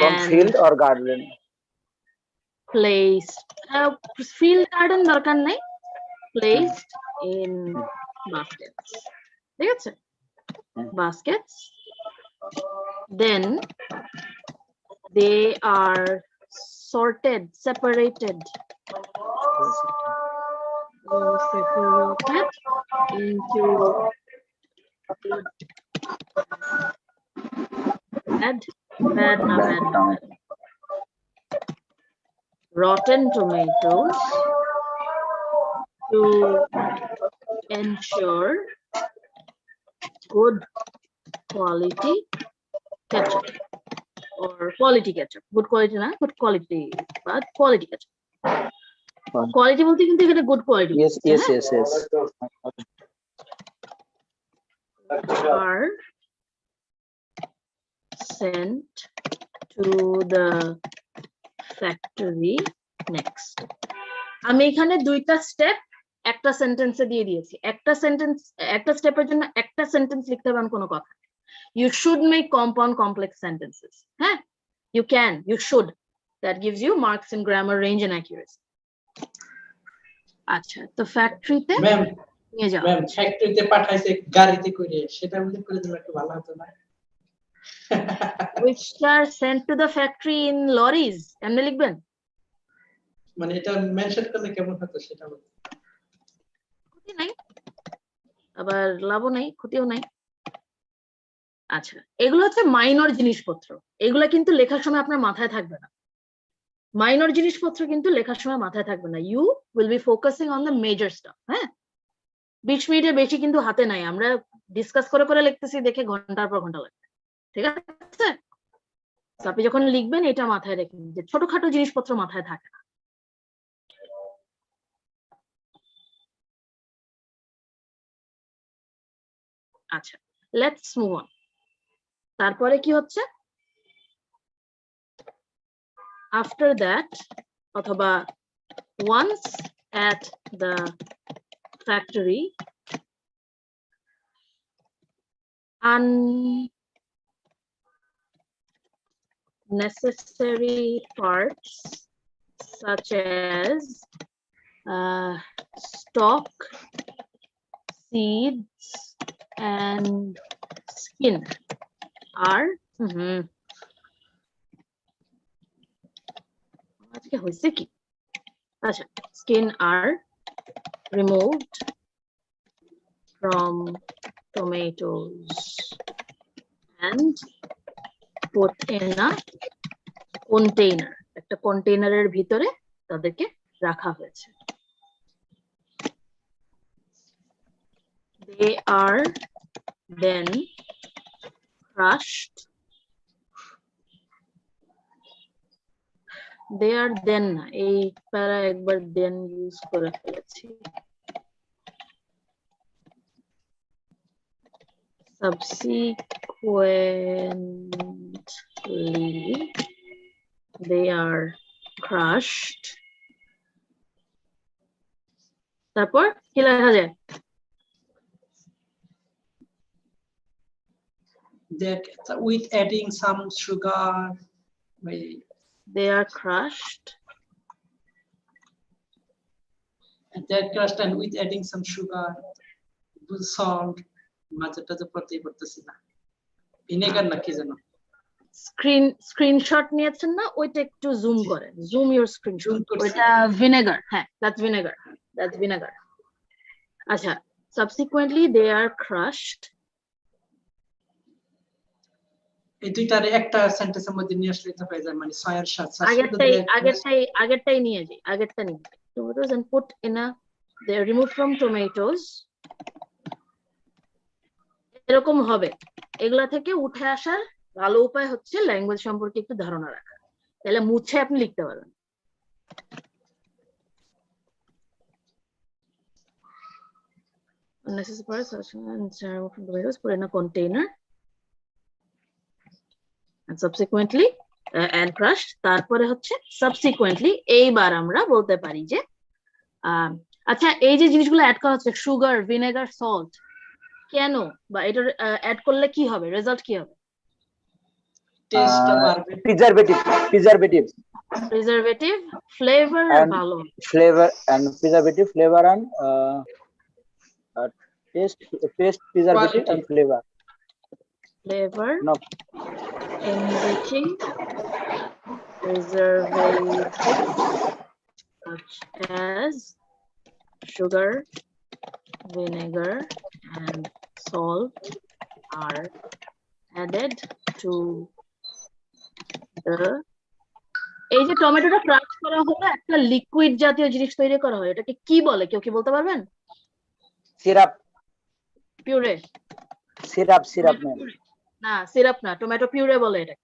and field or garden. placed, field garden দরকার নাই, placed in baskets. ঠিক আছে? Baskets. Then they are sorted, separated into bad, rotten tomatoes to ensure good quality ketchup, or quality ketchup. Good quality না, good quality, but quality ketchup. Quality বলতে কিন্তু এখানে good quality. Yes. Are sent to the factory next. আমি এখানে দুইটা step একটা সেন্টেন্সে দিয়ে দিয়েছি, একটা স্টেপের জন্য একটা সেন্টেন্স লিখতে হবে কোনো কথা। You should make compound complex sentences. হ্যাঁ, you should. That gives you marks in grammar, range and accuracy. আচ্ছা, তো ফ্যাক্টরিতে নিয়ে যাও। ম্যাম ফ্যাক্টরিতে পাঠাইছে গাড়িতে করে, সেটা উল্লেখ করে দিলে একটু ভালো হতো না? Which are sent to the factory in lorries, এমনি লিখবেন? মানে এটা মেনশন করলে কেমন হতো সেটা বলতে। ক্ষতি নাই, আবার লাভও নাই, ক্ষতিও নাই। আচ্ছা, এগুলো হচ্ছে মাইনর জিনিসপত্র, এগুলো কিন্তু লেখার সময় আপনার মাথায় থাকবে না। মাইনর জিনিসপত্র কিন্তু লেখার সময় মাথায় থাকবে না। You will be focusing on the major stuff. হ্যাঁ, 20 মিনিটের বেশি কিন্তু হাতে নাই, আমরা ডিসকাস করে লিখতেছি, দেখে ঘন্টার পর ঘন্টা লাগবে। ঠিক আছে, আপনি যখন লিখবেন এটা মাথায় রেখে, যে ছোটখাটো জিনিসপত্র মাথায় থাকে না। আচ্ছা, লেটস মুভ অন। তারপরে কি হচ্ছে, after that অথবা once at the factory, unnecessary parts such as stock, seeds and skin are skin are removed from tomatoes and put in a container. একটা কন্টেইনারের ভিতরে তাদেরকে রাখা হয়েছে। They are then crushed they are then এই প্যারা একবার then use করে ফেলেছি subsequently they are crushed তারপর কি লেখা যায় that with adding some sugar, they are crushed that crushed and with adding some sugar, salt, মাঝেটা যে পড়তেই পড়তেছি না ভিনেগার নাকি জানো স্ক্রিনশট নিয়েছেন না ওইটা একটু জুম করে জুম ইওর স্ক্রিনশট ওইটা ভিনেগার হ্যাঁ that's vinegar আচ্ছা subsequently they are crushed এই দুইটার একটা সেন্টেন্সের মধ্যে নিয়ে আসলে তো হয়ে যায় মানে ছয়ের সাত আগেরটাই নিয়ে যাই আগেরটা নিয়ে tomatoes and put in a they are removed from tomatoes এরকম হবে এগুলা থেকে উঠে আসার ভালো উপায় হচ্ছে ল্যাঙ্গুয়েজ সম্পর্কে একটু ধারণা রাখা তাহলে মুছে আপনি লিখতে পারবেন unnecessary parts and tomatoes put in a container and subsequently and crushed তারপরে হচ্ছে subsequently এইবার আমরা বলতে পারি যে আচ্ছা এই যে জিনিসগুলো অ্যাড করা হচ্ছে সুগার ভিনেগার সল্ট কেন বা এটা অ্যাড করলে কি হবে রেজাল্ট কি হবে preservative flavor and ভালো flavor and preservative flavor and taste preservative Quality. and flavor no enriching preservatives such as sugar vinegar and salt are added to the এই যে টমেটোটা ক্রাশ করা হলো একটা লিকুইড জাতীয় জিনিস তৈরি করা হয় এটাকে কি বলে কেউ কি বলতে পারবেন syrup পিউরে ma'am না সিরাপ না টমেটো পিউরে বলে এটা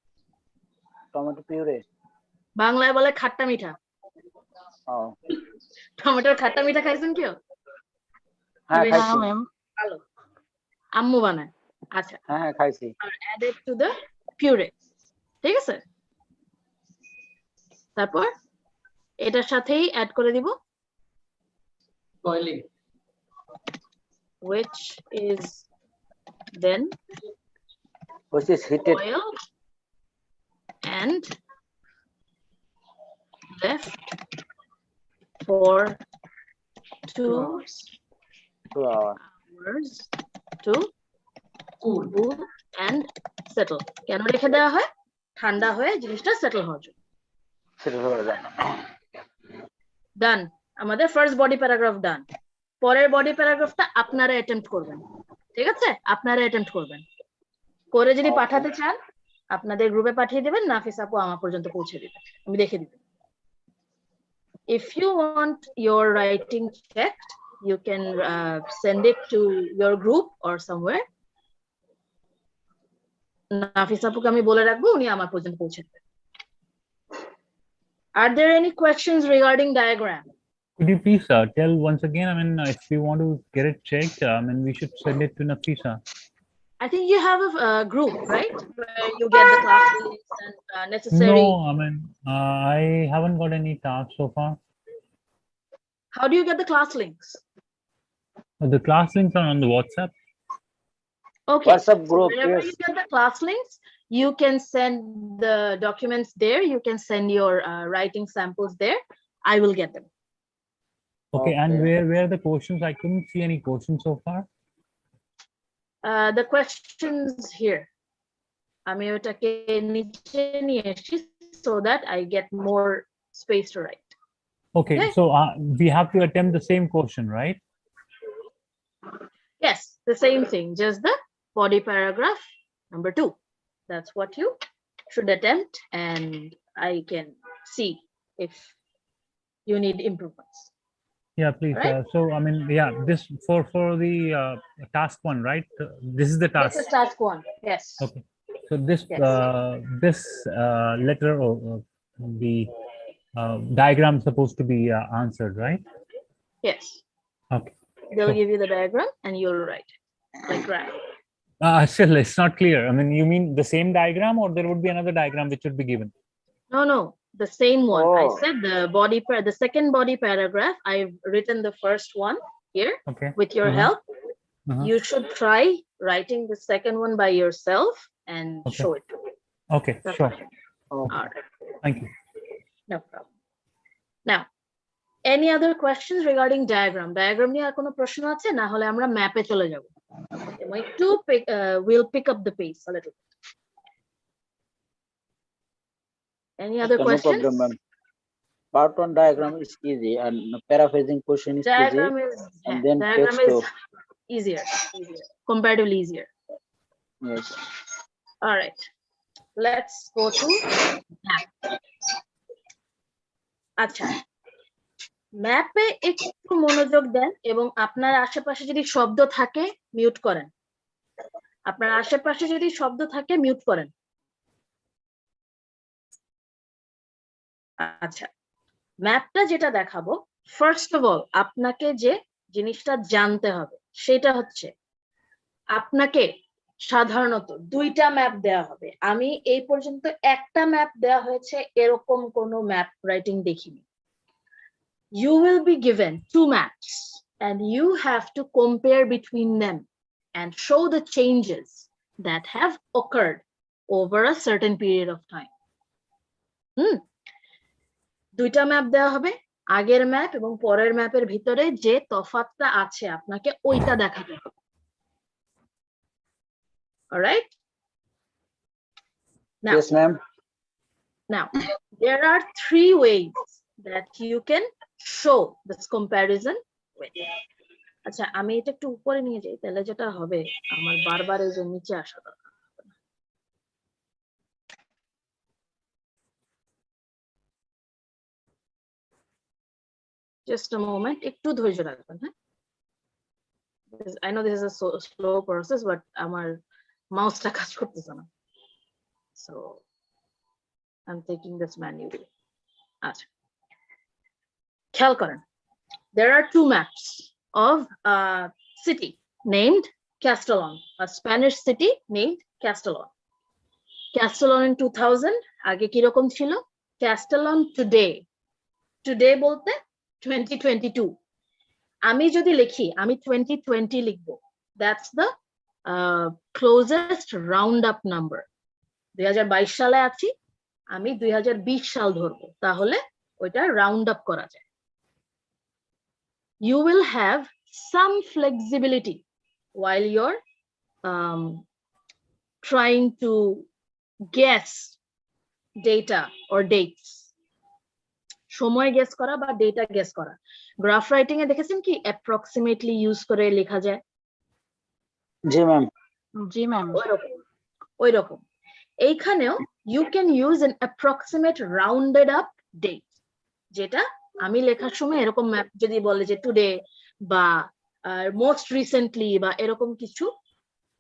tomato puree বাংলায় বলে খাট্টা মিঠা oh টমেটোর খাট্টা মিঠা খাইছেন কেউ হ্যাঁ না খাইছি ম্যাম ভালো আম্মু বানায় আচ্ছা হ্যাঁ খাইছি আর added to the puree ঠিক আছে তারপর এটার সাথেই অ্যাড করে দিব boiling which is then which is heated boiled and left for 2 hours. hours to Cool. cool and settle কেন রেখে দেওয়া হয় ঠান্ডা হয়ে জিনিসটা সেটেল হওয়ার জন্য সেটা হয়ে যায় ডান আমাদের ফার্স্ট বডি প্যারাগ্রাফ ডান পরের বডি প্যারাগ্রাফটা আপনারা অ্যাটেম্প্ট করবেন ঠিক আছে আপনারা অ্যাটেম্প্ট করবেন করে যদি পাঠাতে চান আপনাদের গ্রুপে পাঠিয়ে দেবেন নাফিস আপু আমার পর্যন্ত পৌঁছে দিবেন আমি দেখে দিব if you want your writing checked you can send it to your group or somewhere নাফিস আপুকে আমি বলে রাখবো উনি আমার পর্যন্ত পৌঁছে দেবেন Are there any questions regarding diagram? Could you please tell once again? I mean, if we want to get it checked, I mean, we should send it to Nafisa. I think you have a group, right? Where you get the class links and necessary. No, I mean, I haven't got any tasks so far. How do you get the class links? The class links are on the WhatsApp. Okay. WhatsApp group, Whenever yes. you get the class links, you can send the documents there. You can send your writing samples there. I will get them. Okay, and Okay. where are the questions? I couldn't see any questions so far. The questions here. আমি ওটাকে নিচে নিয়ে এসেছি so that I get more space to write. Okay, Okay. so we have to attempt the same question, right? Yes, the same thing, just the body paragraph number 2. That's what you should attempt, and I can see if you need improvements. Yeah, please. Right. So, I mean, yeah, this for the task 1, right? This is the task. This is task 1. Yes. Okay. So this Yes. this letter or the diagram supposed to be answered, right? Yes, Okay. they'll So- give you the diagram and you'll write it like graph. Still, it's not clear. I mean, you mean the same diagram, or there would be another diagram which would be given? No, the same one. I Oh. said the second body paragraph. I've written the first one here Okay. with your Uh-huh. help. Uh-huh. You should try writing the second one by yourself and Okay. show it to me. Okay, That's sure. all right. Thank you. No problem. Now, any other questions regarding diagram? Diagram নিয়ে আর কোনো প্রশ্ন আছে? না হলে আমরা ম্যাপে চলে যাব। We'll pick up the pace a little bit. Any other Okay, no questions? problem, ma'am. Part 1 diagram is easy and paraphrasing question is Diagram easy. is And then diagram text is to- easier, comparatively easier. Yes. All right, let's go to map. আচ্ছা, ম্যাপে একটু মনোযোগ দেন এবং আপনার আশেপাশে যদি শব্দ থাকে মিউট করেন। আপনার আশেপাশে যদি শব্দ থাকে মিউট করেন। আচ্ছা, ম্যাপটা যেটা দেখাবো, ফার্স্ট অফ অল আপনাকে যে জিনিসটা জানতে হবে সেটা হচ্ছে আপনাকে সাধারণত দুইটা ম্যাপ দেওয়া হবে। আমি এই পর্যন্ত একটা ম্যাপ দেওয়া হয়েছে এরকম কোনো ম্যাপ রাইটিং দেখিনি। You will be given two maps and you have to compare between them and show the changes that have occurred over a certain period of time. দুইটা ম্যাপ দেওয়া হবে, আগের ম্যাপ এবং পরের ম্যাপের ভিতরে যে তফাৎটা আছে আপনাকে ওইটা দেখাতে হবে। Alright? Yes, ma'am. Now, there are three ways that you can show this comparison with. আচ্ছা, আমি এটা একটু উপরে নিয়ে যাই, তাহলে যেটা হবে আমার বারবার এই যে নিচে আসা দরকার। Just a moment, একটু ধৈর্য রাখবেন, হ্যাঁ? I know this is a slow process, but আমার মাউসটা কাজ করতেছে না। So, I'm taking this manually. আচ্ছা, খেয়াল করেন, there are two maps of a city named Castellon, a Spanish city named Castellon. Castellon in 2000 আগে কিরকম ছিল? Castellon today বলতে 2022. আমি যদি লিখি, আমি 2020 লিখবো, that's the closest round up number. 2022 সালে আছি, আমি 2020 সাল ধরবো, তাহলে ওইটা রাউন্ড আপ করা যায়। You will have some flexibility while you're trying to guess data or dates. সময় গেস করা বা ডেটা গেস করা। গ্রাফ রাইটিং এ দেখেছেন কি অ্যাপ্রক্সিমেটলি ইউজ করে লেখা যায়? জি ম্যাম। জি ম্যাম। ওইরকম এইখানেও you can use an approximate rounded up date, যেটা আমি লেখার সময় এরকম ম্যাপ যদি বলে যে টুডে বা মোস্ট রিসেন্টলি বা এরকম কিছু,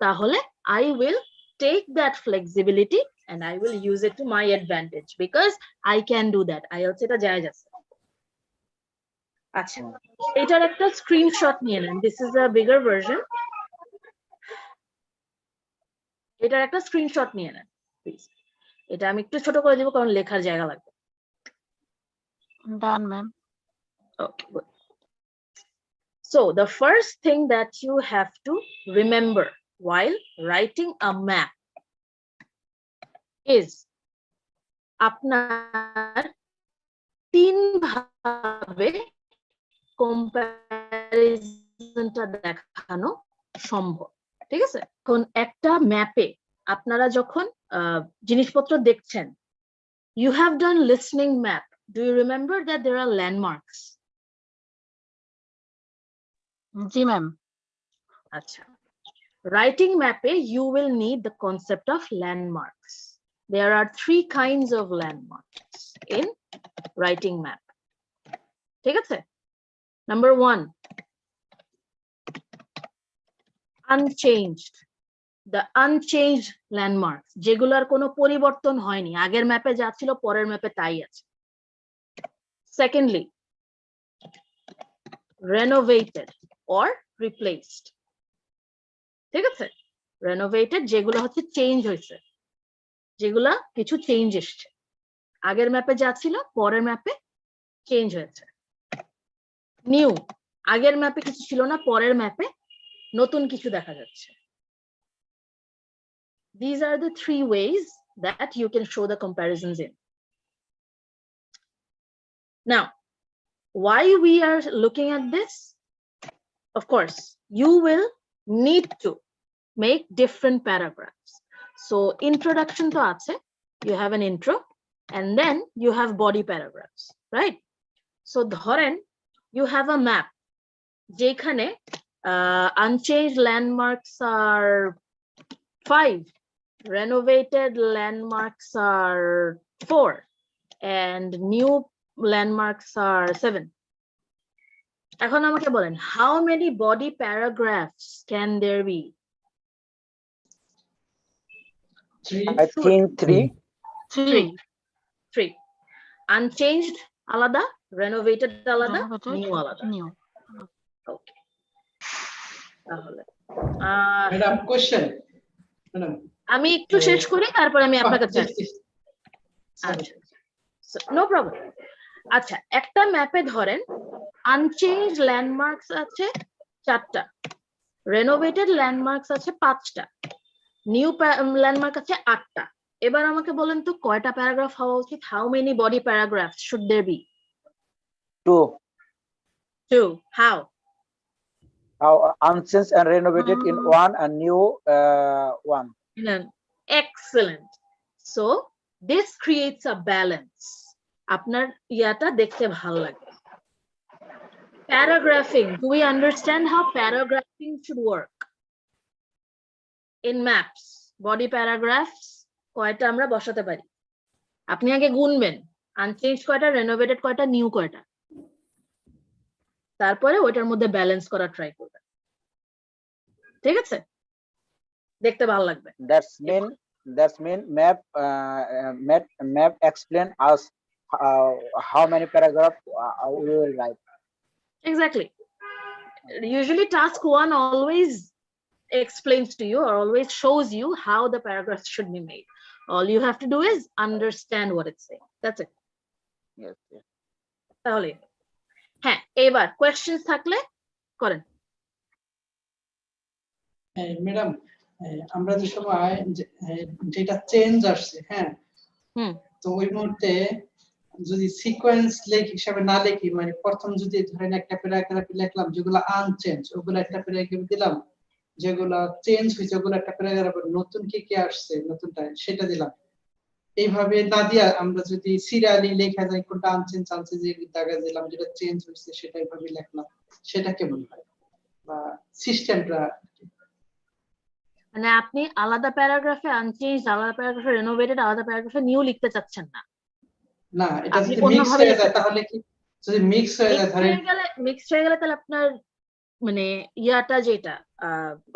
তাহলে I will take that flexibility and I will use it to my advantage because I can do that. IELTS এটা জায়েজ আছে। আচ্ছা, এটার একটা স্ক্রিনশট নিয়ে নেন। This is a bigger version. এটার একটা স্ক্রিনশট নিয়ে নেন প্লিজ। এটা আমি একটু ছোট করে দেব কারণ লেখার জায়গা লাগবে। ডান ma'am. Okay, good. So the first thing that you have to remember while writing a map is আপনার তিন ভাবে কম্প্যারিজনটা দেখানো সম্ভব, ঠিক আছে? কোন একটা ম্যাপে আপনারা যখন জিনিসপত্র দেখছেন, you have done listening map. Do you remember that there are landmarks? G ma'am. আচ্ছা, writing map you will need the concept of landmarks. There are three kinds of landmarks in writing map. ঠিক আছে? Number one, unchanged. The unchanged landmarks, যেগুলোর কোনো পরিবর্তন হয়নি, আগের ম্যাপে যা ছিল পরের ম্যাপে তাই আছে। Secondly, renovated or replaced. ঠিক আছে, renovated যেগুলো হচ্ছে চেঞ্জ হয়েছে, যেগুলা কিছু চেঞ্জ এসছে, আগের ম্যাপে যা ছিল পরের ম্যাপে চেঞ্জ হয়েছে। নিউ, আগের ম্যাপে কিছু ছিল না, পরের ম্যাপে নতুন কিছু দেখা যাচ্ছে। These are the three ways that you can show the comparisons in. Now, why we are looking at this? Of course, you will need to make different paragraphs. So introduction to ache, you have an intro, and then you have body paragraphs, right? So ধরেন you have a map যেখানে unchanged landmarks are 5, renovated landmarks are 4, and new landmarks are 7. এখন আমাকে বলেন, how many body paragraphs can there be? 3. I think 3. 3. Unchanged alada, renovated alada, Renovated, new alada. new. Okay. তাহলে madam question, madam আমি একটু শেষ করি, তারপর আমি আপনার কাছে আসছি। Sorry. আচ্ছা, নো প্রবলেম। আচ্ছা, একটা ম্যাপে ধরেন আনচেঞ্জ ল্যান্ডমার্কস আছে 4টা, রেনোভেটেড ল্যান্ডমার্কস আছে 5টা, নিউ ল্যান্ডমার্ক আছে 8টা। এবার আমাকে বলেন তো কয়টা প্যারাগ্রাফ হওয়া উচিত? How many body paragraphs should there be? 2. 2. How? Unchanged and renovated in 1 and new 1. Excellent. So this creates a balance. আপনার ইয়াটা দেখতে ভালো লাগে। Paragraphing. Do we understand how paragraphing should work? In maps, body paragraphs কয়টা আমরা বসাতে পারি? আপনি আগে গুনবেন, আনচেঞ্জ কয়টা, রেনোভেটেড কয়টা, নিউ কয়টা, তারপরে ওইটার মধ্যে ব্যালেন্স করা ট্রাই করবেন। ঠিক আছে, দেখতে ভালো লাগবে। That's mean map explain us how many paragraphs we will write. Exactly. Usually task 1 always explains to you or always shows you how the paragraphs should be made. All you have to do is understand what it's saying. That's it. Yes. তাহলে হ্যাঁ, এবার questions থাকলে করেন। Madam আমরা যে সময় যেটা change আসছে, হ্যাঁ, তো ওই মুহূর্তে যদি সিকোয়েন্স হিসাবে না লিখি, মানে প্রথম যদি ধরেন একটা প্যারাগ্রাফ লিখলাম যেগুলো আনচেঞ্জ, ওগুলো একটা প্যারাগ্রাফ দিলাম, যেগুলো চেঞ্জ হয়েছে ওগুলো একটা প্যারাগ্রাফ, নতুন কি কি আসছে নতুনটা সেটা দিলাম। এইভাবে না দিয়া আমরা যদি সিরিয়ালি লেখা যায় কোনটা আনচেঞ্জ যে জায়গা দিলাম, যেটা চেঞ্জ হয়েছে সেটা এইভাবে লিখলাম, সেটা কেমন হয় বা সিস্টেমটা? মানে আপনি আলাদা প্যারাগ্রাফে আনচেঞ্জ, আলাদা প্যারাগ্রাফে রেনোভেটেড, আলাদা প্যারাগ্রাফে নিউ লিখতে চাচ্ছেন না? না, এটা যদি মিক্স হয়ে যায় তাহলে কি? যদি মিক্স হয়ে যায়, ধরেন মিক্স হয়ে গেলে তাহলে আপনার মানে ইয়াটা যেটা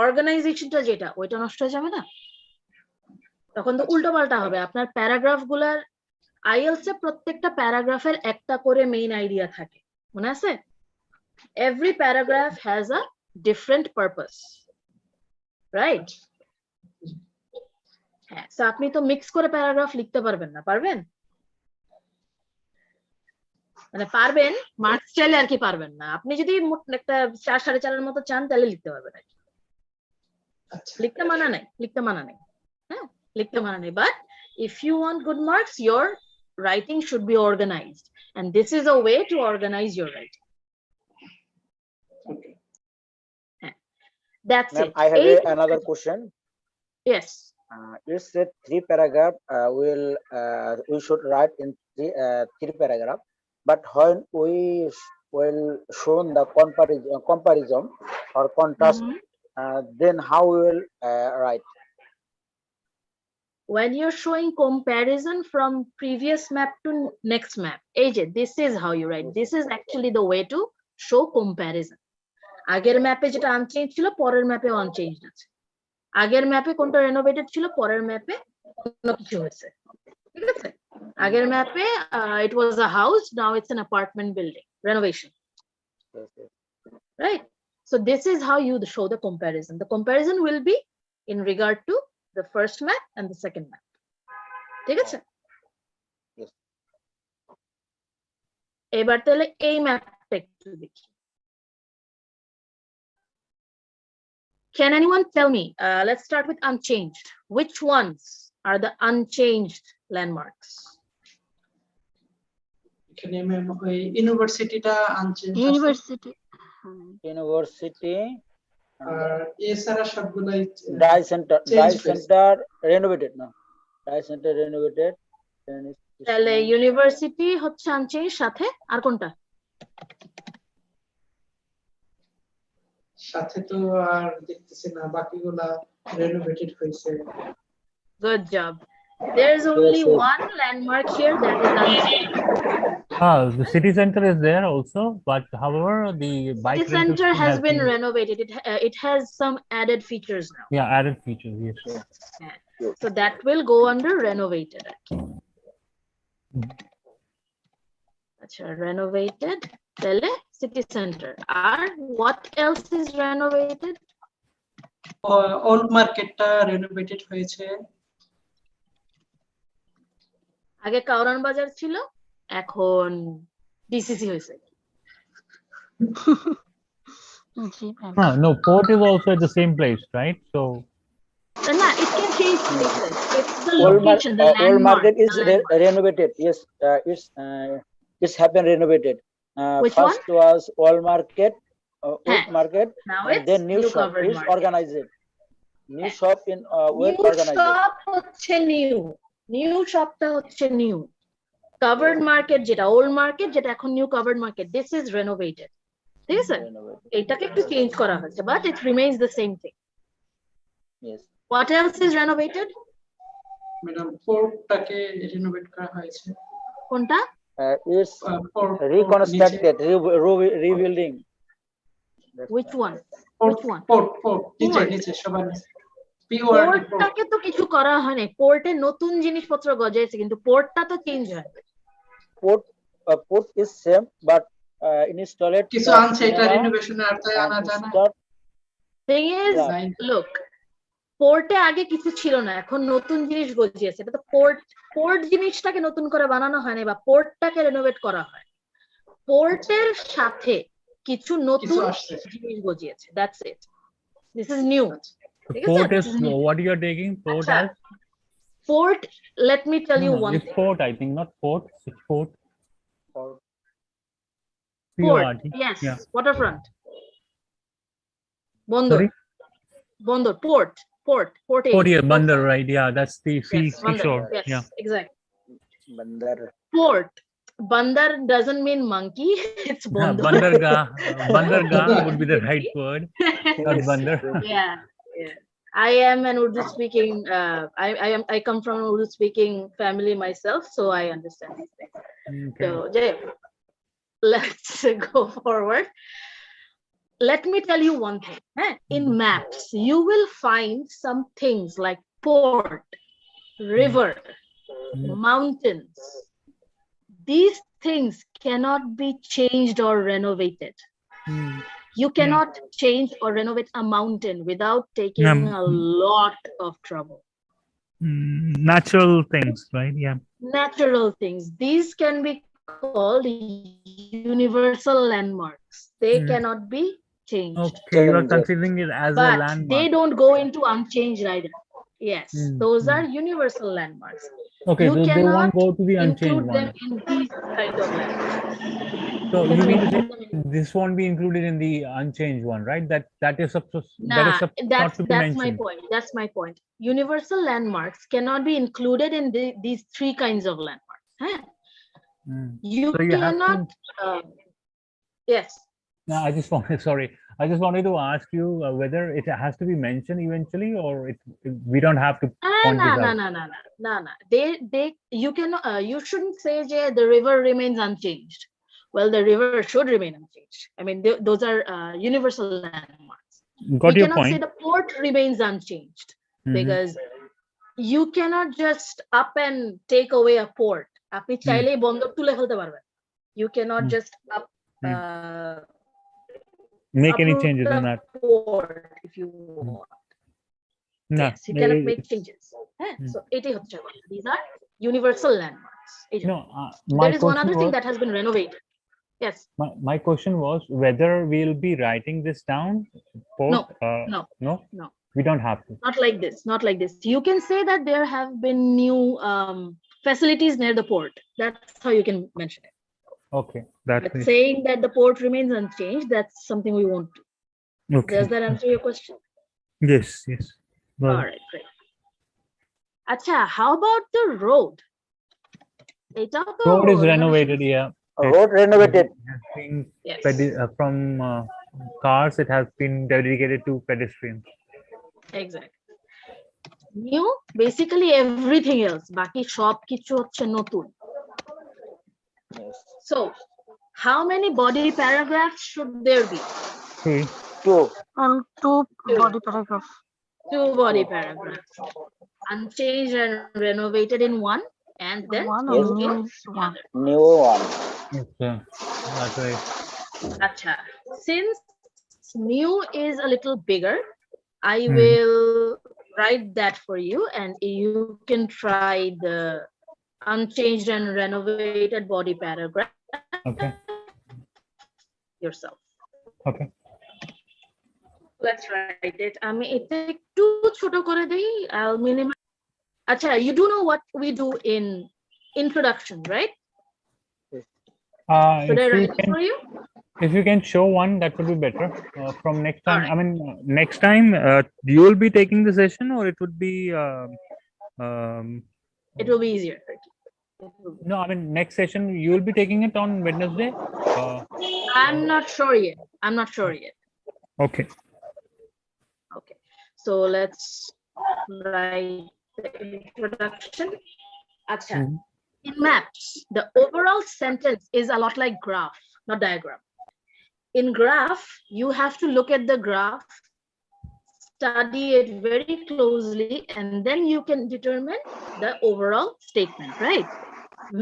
অর্গানাইজেশনটা যেটা ওইটা নষ্ট হয়ে যাবে না? তখন তো উল্টো পাল্টা হবে। আপনার প্যারাগ্রাফ গুলার IELTS এ প্রত্যেকটা প্যারাগ্রাফের একটা করে মেইন আইডিয়া থাকে, মনে আছে? Every paragraph has a different purpose, right? হ্যাঁ, সো আপনি তো মিক্স করে প্যারাগ্রাফ লিখতে পারবেন না, পারবেন? মানে পারবেন, মার্কস চাইলে আর কি পারবেন না। আপনি যদি একটা 4 4.5 মতো চান তাহলে লিখতে পারবেন। লিখতে মানা নাই, হ্যাঁ, লিখতে মানা নাই। But if you want good marks, your writing should be organized, and this is a way to organize your writing. Okay. That's it. I have another question. Yes. You said 3 paragraph we should write in 3 paragraph, but when we will show the comparison or contrast, then how we will write? When you're showing comparison from previous map to next map, AJ, this is how you write. This is actually the way to show comparison. আগের ম্যাপে যেটা unchange ছিল পরের ম্যাপে unchange আছে, আগের ম্যাপে কোনটা রেনোভেটেড ছিল পরের ম্যাপে অন্য কিছু হয়েছে। ঠিক আছে আগের ম্যাপে it was a house, now it's an apartment building, renovation, Yes, yes. right? So this is how you show the comparison. The comparison will be in regard to the first map and the second map. ঠিক আছে Yes. এবার তাহলে এই ম্যাপটা একটু দেখি। Can anyone tell me, let's start with unchanged. Which ones are the unchanged landmarks? এখানে ma'am ওই ইউনিভার্সিটিটা আনচেঞ্জ আছে ইউনিভার্সিটি University, আর এছাড়া সবগুলাই dye center Change phase. renovated now. Dye center renovated. Then this তাহলে one. ইউনিভার্সিটি হচ্ছে unchange, সাথে আর কোনটা? সাথে তো আর দেখতেছি না বাকিগুলা রেনোভেটেড হয়েছে Good job. There's only yes. one landmark here that is unchanged. The city center is there also, but however, the bike City rental center scheme has been been- renovated. It has some added features now. yeah, added features. Yes. So that will go under renovated. Acha, renovated. Tele city center. Or what else is renovated? Old মার্কেটটা renovated হয়েছে আগে কাউরান বাজার ছিল, এখন DCC হয়েছে। জি ma'am No, port is also at the same place, right? So না, it can change places. It's the Old location, the old landmark. market is the landmark. renovated. Yes, it's happened renovated. Which First was old market, Huh. old market, Now and it's then new shop covered is market. organized. New shop in well New organized. shop হচ্ছে new shopটা হচ্ছে new. Covered market যেটা old market, যেটা এখন new covered market, this is renovated. ঠিক আছে Renovated. এটাকে একটু change করা হয়েছে, but it remains the same thing. Yes. What else is renovated? Madam পোর্টটাকে রেনোভেট করা হয়েছে কোনটা? It's port reconstructed, rebuilding. That's Which one? Port Which one? Port port নিচে Port. নিচে সবার নিচে পিওর পোর্ট পোর্টটাকে তো কিছু করা হয়নি, পোর্টে নতুন জিনিসপত্র গজাইছে, কিন্তু পোর্টটা তো চেঞ্জ হয়। Port is same, but installed. কিছু আনছে এটা রিনোভেশনের আওতায় আনা যায় না Thing is, Right. look, পোর্টে আগে কিছু ছিল না, এখন নতুন জিনিস গজিয়েছে। এটা তো পোর্ট জিনিসটাকে নতুন করে বানানো হয়নি, বা পোর্টটাকে রেনোভেট করা হয়। পোর্টের সাথে কিছু নতুন আসছে। জিনিস গজিয়েছে, that's it. This is new. the ঠিক আছে? port This is is new. what you are taking. Port আচ্ছা, as Port, let me tell you no, one it's thing. port. I think not port. It's port. Port. Port, PORT. yes, Yeah. waterfront. Bondor, Sorry? Bondor, port. Port, yeah, Bandar, right? Yeah, that's the Yes, Bandar, seashore. yes, Yeah. exactly. Bandar. Port. Bandar doesn't mean monkey, it's Bondor. Bandargah would be the right word, not Bandar. Yeah. I am an Urdu speaking, I come from an Urdu speaking family myself, so I understand these things. Okay. So, Jay, let's go forward. Let me tell you one thing. In maps, you will find some things like port, river, mountains. These things cannot be changed or renovated. You cannot change or renovate a mountain without taking a lot of trouble. Natural things, right? Yeah. Natural things. These can be called universal landmarks. They cannot be changed. Okay, you are considering it as a But landmark. they don't go into unchanged either. Yes, those are universal landmarks. Okay, You so they cannot won't go to the unchanged include one. them in these kind of landmarks. So You you cannot mean to include say them in- this won't be included in the unchanged one, right? That is supposed that is Nah, not to be that's my mentioned. point. That's my point. Universal landmarks cannot be included in these three kinds of landmarks. Huh? You So you have to- cannot. Yes. No, I just wanted to ask you whether it has to be mentioned eventually, or we don't have to point No, this no, out. no. You can. You shouldn't say the river remains unchanged. Well, the river should remain unchanged. I mean, those are universal landmarks. Got We your cannot say point. the port remains unchanged because you cannot just up and take away a port. আপনি চাইলেই বন্দর তুলে ফেলতে পারবেন। You cannot just up make any uproot changes the in that. port if you want. No, Yes, you cannot make changes. So এটাই হচ্ছে কথা। These are universal landmarks. no, my There is one question other thing was, that has been renovated. Yes. my question was whether we'll be writing this down. Port, no. We don't have to. Not like this. Not like this. You can say that there have been new facilities near the port. That's how you can mention it. Okay, that's But saying that the port remains unchanged, that's something we won't do. okay. Does that answer your question? Yes, yes. Well, All right, great. Acha, how about the road? Road is renovated, yeah. Road renovated. Has been Yes. from cars, it has been dedicated to pedestrians. Exactly. New, basically everything else. Baki shop kichu hocche notun. So, how many body paragraphs should there be? 3. 2. Two body paragraph. 2 body paragraphs. Unchanged and renovated in one, and then One new and in new is one. New one. Okay, that's right. Acha. Since new is a little bigger, I will write that for you, and you can try the unchanged and renovated body paragraph Okay. yourself. Okay. Let's write it. আমি এটা একটু ছোট করে দেই. I'll minimize. Acha, you do know what we do in introduction, right? Should I write it for you? If you can show one, that would be better. From next time, I mean, next time you will be taking the session, or it would be. It will be easier. No, I mean next session you will be taking it on Wednesday. I'm not sure yet. I'm not sure yet. Okay. Okay. So let's write the introduction. Acha. In maps, the overall sentence is a lot like graph, not diagram. In graph, you have to look at the graph, study it very closely, and then you can determine the overall statement, right?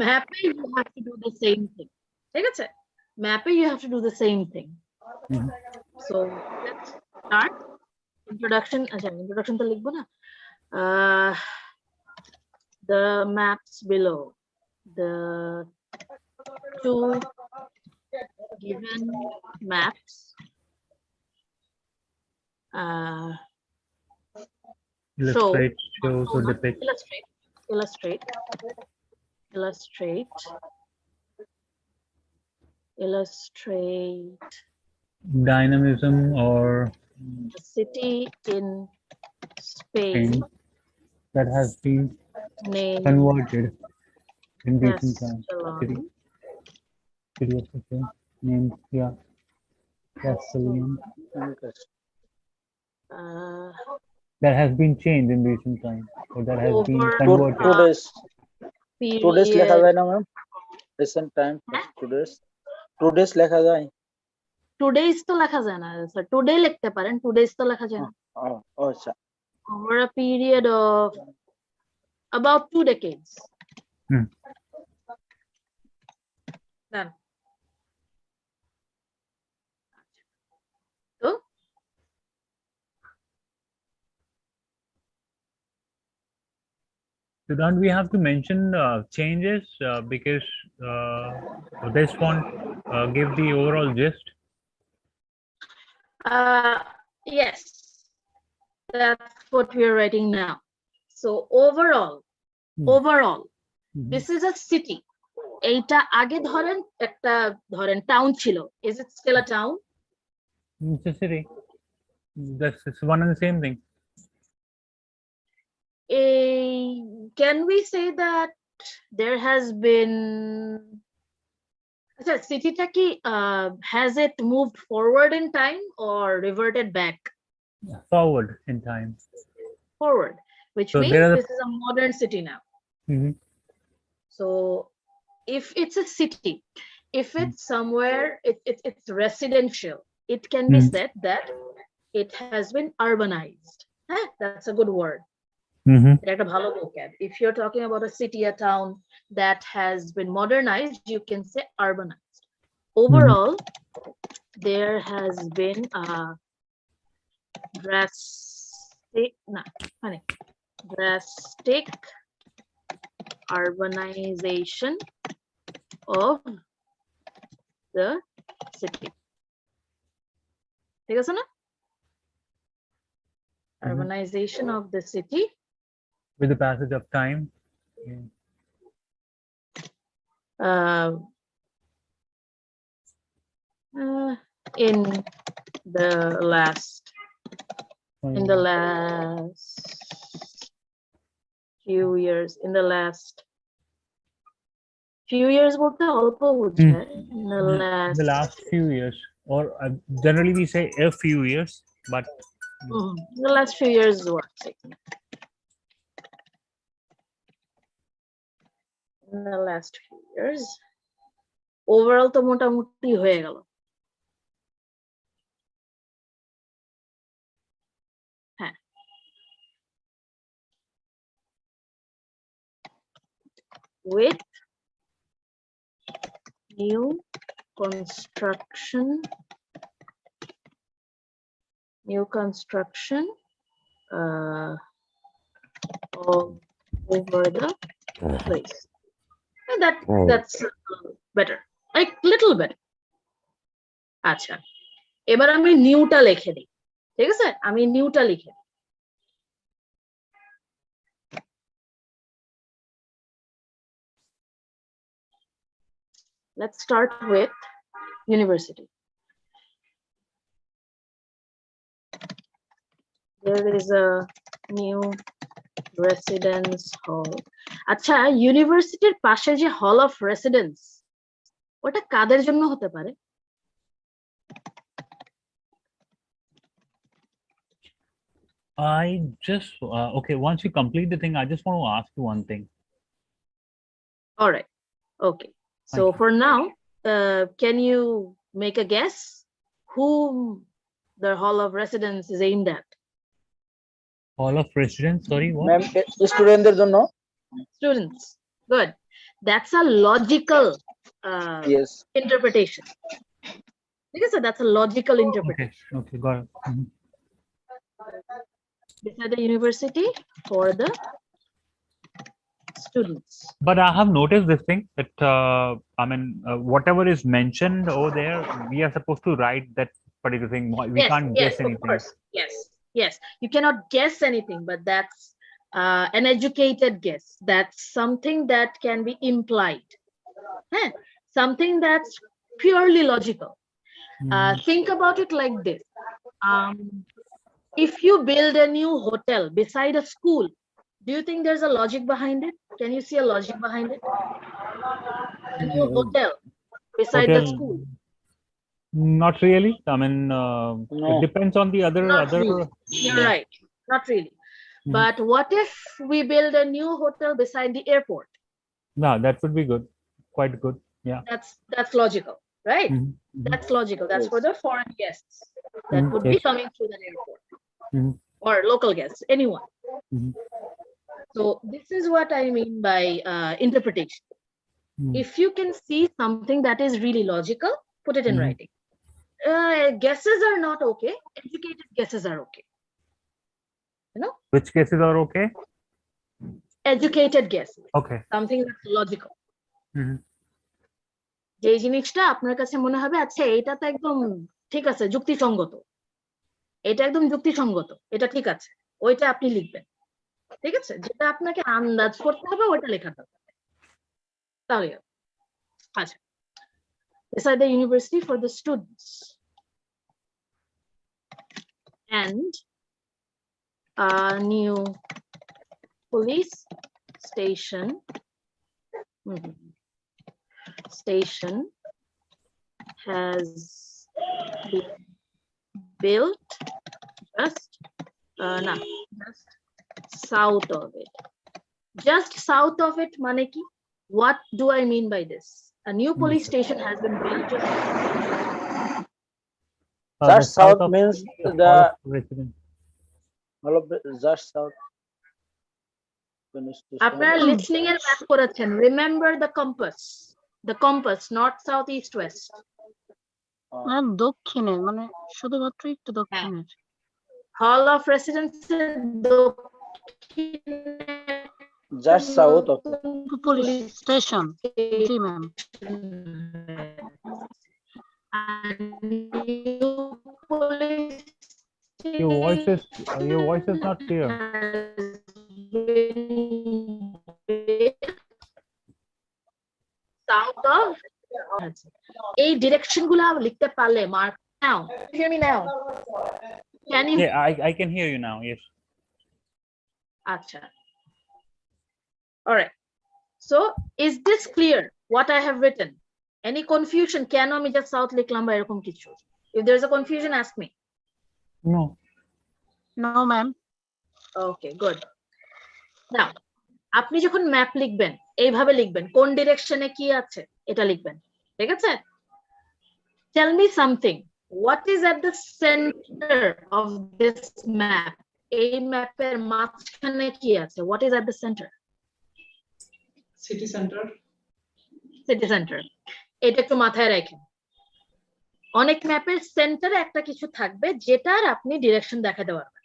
Mapping, you have to do the same thing. Take it. Mapping, you have to do the same thing. So let's start. Introduction. Introduction to likhbo na. The maps below. The 2 given maps Illustrate, shows, or depict. Illustrate Dynamism or the city in Spain that has been named converted in recent times. Barcelona. City of Spain named, yeah, Castellan. That has been changed in recent times, or that has been converted. 2 days. 2 days লেখা যায় না ma'am? Recent time. 2 days. 2 days লেখা যায়? 2 days তো লেখা যায় না sir, today লিখতে পারেন, 2 days তো লেখা যায় না। আচ্ছা। Over a period of about 2 decades. Done. So don't we have to mention changes because this won't give the overall gist? Yes, that's what we're writing now. So overall, this is a city. এইটা আগে ধরেন একটা town ছিল. Is it still a town? It's a city. That's one and the same thing. Can we say that there has been cityটা কি has it moved forward in time or reverted back? Forward in time. Forward, which means this is a modern city now. So if it's a city, if it's somewhere it's residential, it can be said that it has been urbanized. That's a good word. এটা একটা ভালো vocab. If you're talking about a city, a town that has been modernized, you can say urbanized. Overall, there has been a drastic urbanization of the city. ঠিক আছে না? Urbanization of the city with the passage of time. In the last few years, বলতে অল্প বোঝায়, in the last few years, or generally we say a few years, but the last few years works. In the last few years, overall তো মোটামুটি হয়ে গেল। হ্যাঁ, with new construction over the place. And that's better, like little bit. আচ্ছা, এবার আমি নিউটা লিখে দিই। ঠিক আছে, আমি নিউটা লিখে দিই। Let's start with university. There is a new residence hall. আচ্ছা, ইউনিভার্সিটির পাশে যে হল অফ রেসিডেন্স, ওটা কাদের জন্য হতে পারে? I just okay, once you complete the thing, I just want to ask you one thing. All right, okay, so for now, can you make a guess whom the hall of residence is aimed at? Hall of residence, sorry, what? Ma'am, স্টুডেন্টদের জন্য। Students, good. That's a logical Yes. interpretation. Because that's a logical interpretation. Okay, got it. Beside the university for the students. But I have noticed this thing that I mean, whatever is mentioned over there, we are supposed to write that particular thing. We can't guess anything. Of course. Yes, you cannot guess anything, but that's an educated guess. That's something that can be implied. Something that's purely logical. Think about it like this. If you build a new hotel beside a school, do you think there's a logic behind it? Can you see a logic behind it? A new hotel beside the school. Not really. I mean, it depends on the other. Really. You're right. Not really. But what if we build a new hotel beside the airport? No, that would be good. Quite good. Yeah. That's logical, right? That's logical. That's for the foreign guests that would be coming through the airport, or local guests, anyone. So this is what I mean by interpretation. If you can see something that is really logical, put it in writing. Guesses are not okay. Educated guesses are okay. You know? Which guesses are okay? Educated guesses. Okay. Something that's logical. যে জিনিসটা আপনার কাছে মনে হবে আচ্ছা এটা তো একদম ঠিক আছে, যুক্তিসঙ্গত, এটা একদম যুক্তিসঙ্গত, এটা ঠিক আছে, ওইটা আপনি লিখবেন। ঠিক আছে, যেটা আপনাকে আন্দাজ করতে হবে ওইটা লেখা দরকার। তাহলে আচ্ছা, beside the university for the students and a new police station has been built just south of it. Just south of it মানে কি? What do I mean by this? A new police station has been built just Just south means the residence. all of just south. আপনারা listening এর map করেছেন, remember the compass north south east West. দক্ষিণে মানে শুধুমাত্র একটু দক্ষিণের। Hall of residence just south of police station. G ma'am. Your voice is not clear. South of এই direction গুলা লিখতে পারলে mark now. Hear me now. Can you? Yeah, I can hear you now. Yes. Acha. All right. So is this clear what I have written? Any confusion? কেন আমি just south লিখলাম বা এরকম কিছু? If there is a confusion, ask me. No. No ma'am. Okay, good. Now, আপনি যখন map লিখবেন এইভাবে লিখবেন, কোন ডিরেকশনে কি আছে এটা লিখবেন, ঠিক আছে? Tell me something. What is at the center of this map? এই ম্যাপের মাঝখানে কি আছে? What is at the center? City centre. City centre. এটা একটু মাথায় রাখেন। অনেক ম্যাপের সেন্টারে একটা কিছু থাকবে যেটার আপনি ডিরেকশন দেখাতে পারবেন,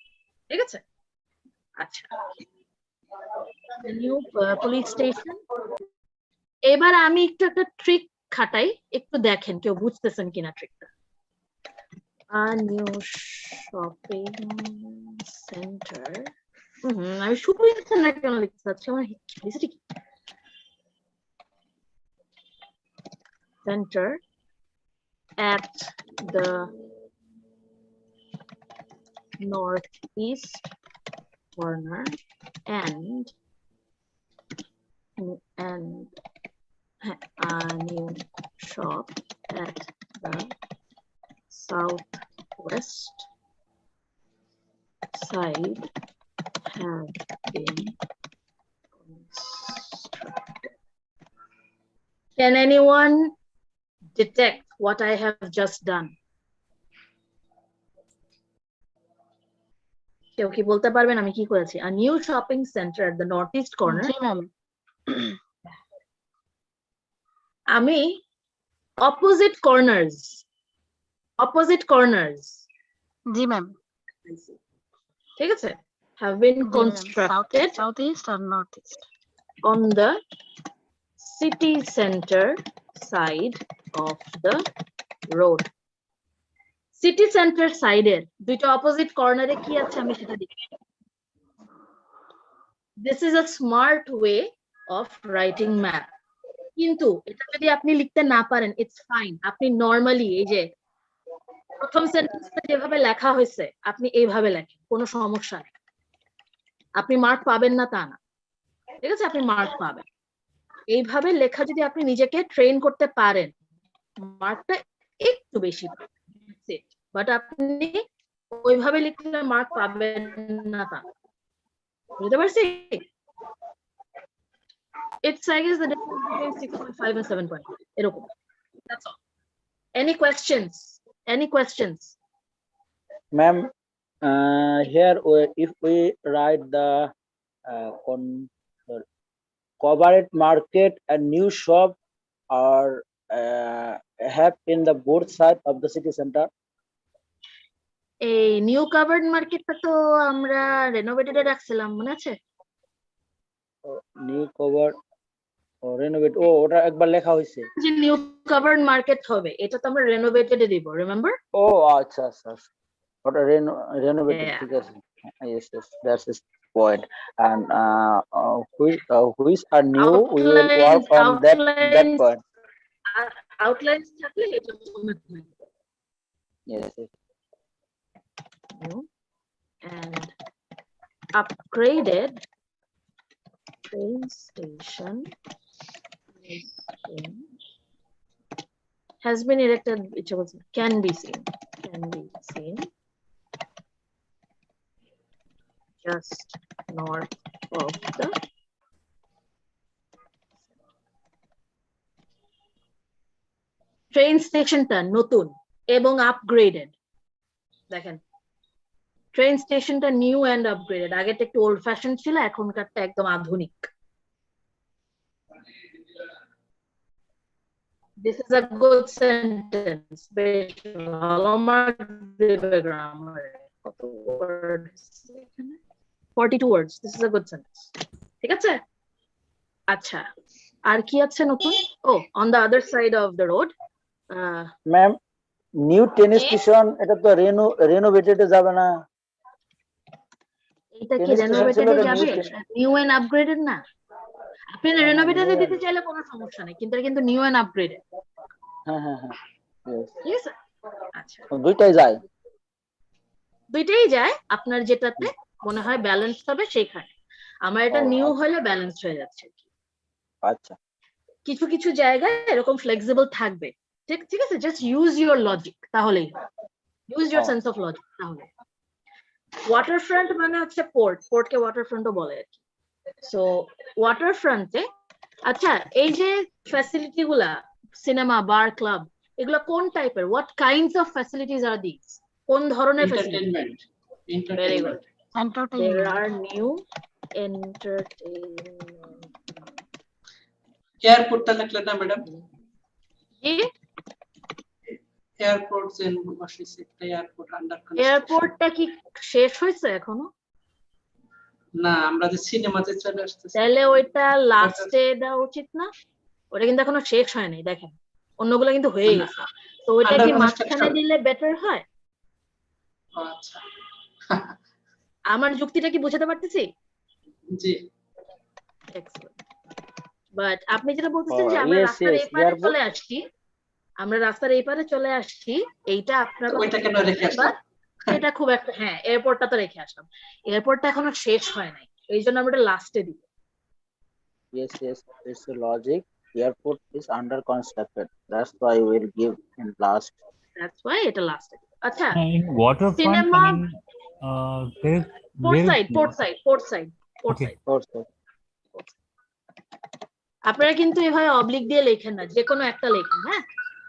ঠিক আছে? আচ্ছা, নিউ পুলিশ স্টেশন। এবার আমি একটু একটা ট্রিক খাটাই, একটু দেখেন কেউ বুঝতেছেন কিনা ট্রিকটা। New shopping centre. আমি শপিং সেন্টার কেন লিখতে চাচ্ছি, আমার লিখেছি কি center at the northeast corner and a new shop at the southwest side have been constructed. Can anyone detect what I have just done? কেউ কি বলতে পারবেন আমি কি করেছি? A new shopping center at the northeast corner. G ma'am. আমি opposite corners. জি ma'am. ঠিক আছে? Have been constructed southeast or northeast on the city center side of the road. City centre সাইডের দুইটা অপোজিট কর্নারে কি আছে আমি সেটা দেখি। This is a smart way of writing map. কিন্তু এটা যদি আপনি লিখতে না পারেন ইটস ফাইন। আপনি নরমালি এই যে প্রথম সেন্টেন্সটা যেভাবে লেখা হয়েছে আপনি এইভাবে লেখেন, কোনো সমস্যা নেই। আপনি মার্ক পাবেন না তা না, ঠিক আছে? আপনি মার্ক পাবেন। এইভাবে লেখা যদি আপনি নিজেকে ট্রেন করতে পারেন মার্কটা একটু বেশি পাবেন, বাট আপনি ওইভাবে লিখলে মার্ক পাবেন না তা। বুঝতে পারছি? It's I guess the difference between 6.5 and 7.5 এরকম। That's all. Any questions? Ma'am, here if we write the covered market and new shop are have in the both side of the city center. এই new covered মার্কেটটা তো আমরা renovated রাখছিলাম, মনে আছে? New cover ও renovate, ও ওটা একবার লেখা হয়েছে যে নিউ কাভার্ড মার্কেট হবে, এটা তো আমরা রেনোভেটেড এ দিব, রিমেম্বার? ও আচ্ছা আচ্ছা, ওটা রেনোভেটেড, ঠিক আছে। Yes, that's his point. And which are new, we will work on that point. Outlines থাকলে এটা মনে থাকবে। Yes. And upgraded train station has been erected, which can be seen just north of the train স্টেশনটা নতুন এবং upgraded. দেখেন train স্টেশনটা new and upgraded, আগেরটা একটু ওল্ড ফ্যাশন ছিল, এখনকারটা একদম আধুনিক। This is a good sentence. বেশ ভালো মার্ক দেবে গ্রামারে। কত words এখানে? 42 words. This is a good sentence. ঠিক আছে? আচ্ছা, আর কি আছে নতুন? Oh, on the other side of the road. Ma'am, new train station এটা তো রেনোভেটেড যাবে না? এটা কি Train station রেনোভেটেড ছিল যাবে? new train- new and upgraded না? আপনি হ্যাঁ, রেনোভেটেড new দিতে চাইলে কোনো সমস্যা নেই, কিন্তু এটা কিন্তু নিউ এন্ড আপগ্রেডেড। হ্যাঁ হ্যাঁ হ্যাঁ, yes. ঠিক আছে? আচ্ছা, দুইটাই যায়। দুইটাই যায়, আপনার যেটাতে মনে হয় ব্যালেন্স হবে সেইখানে। আমার এটা ও, নিউ আচ্ছা। হলে ব্যালেন্স হয়ে যাচ্ছে। আচ্ছা, কিছু কিছু জায়গায় এরকম ফ্লেক্সিবল থাকবে। ঠিক ঠিক আছে, জাস্ট ইউজ ইউর লজিক, তাহলেই ইউজ ইউর ও। Sense of logic. তাহলে ওয়াটারফ্রন্ট মানে হচ্ছে পোর্ট, পোর্টকে ওয়াটারফ্রন্টও বলে আর কি। সো ওয়াটারফ্রন্টে, আচ্ছা, এই যে ফ্যাসিলিটি গুলা, সিনেমা, বার, ক্লাব, এগুলা কোন টাইপের? What kinds of facilities are this? কোন ধরনের facility? Very good. There are new entertainment. এয়ারপোর্টটা লিখলেন না ম্যাডাম? জি, এয়ারপোর্টস এন্ড বসিছে একটা এয়ারপোর্ট আন্ডার কনস্ট্রাকশন। এয়ারপোর্টটা কি শেষ হয়েছে এখনো? না, আমরা যে সিনেমাতে চলে আসতেছি। তাহলে ওইটা লাস্টে দেওয়া উচিত না? ওটা কিন্তু এখনো শেষ হয়নি, দেখেন অন্যগুলো কিন্তু হয়ে না, গেছে। তো ওইটা under কি construction। মাঝখানে দিলে বেটার হয়? ও, আচ্ছা। আমার যুক্তিটা কি বুঝাতে পারতেছি? জি। বাট আপনি যেটা বলতেছেন যে আমরা yes, রাস্তার yes, এই পারে airport- চলে আসছি, আমরা রাস্তার এই পারে চলে আসছি, এইটা আপনার তো কথা ওইটা ঠিক কেন আছে, রেখে আসলাম? but এটা খুব একটা, হ্যাঁ এয়ারপোর্টটা তো রেখে আসলাম, এয়ারপোর্টটা এখনো শেষ হয় নাই, এই জন্য আমরা এটা লাস্টে দিই। yes, yes, it's a logic. Airport is under construction. That's why we'll give in last. That's why এটা লাস্টে দিই। আচ্ছা, In waterfront, Cinema- I mean, port there side, is port side, port side, port Okay. Side. Also, আপনারা কিন্তু এভাবে oblique দিয়ে লেখেন না, যে কোনো একটা লেখেন, হ্যাঁ?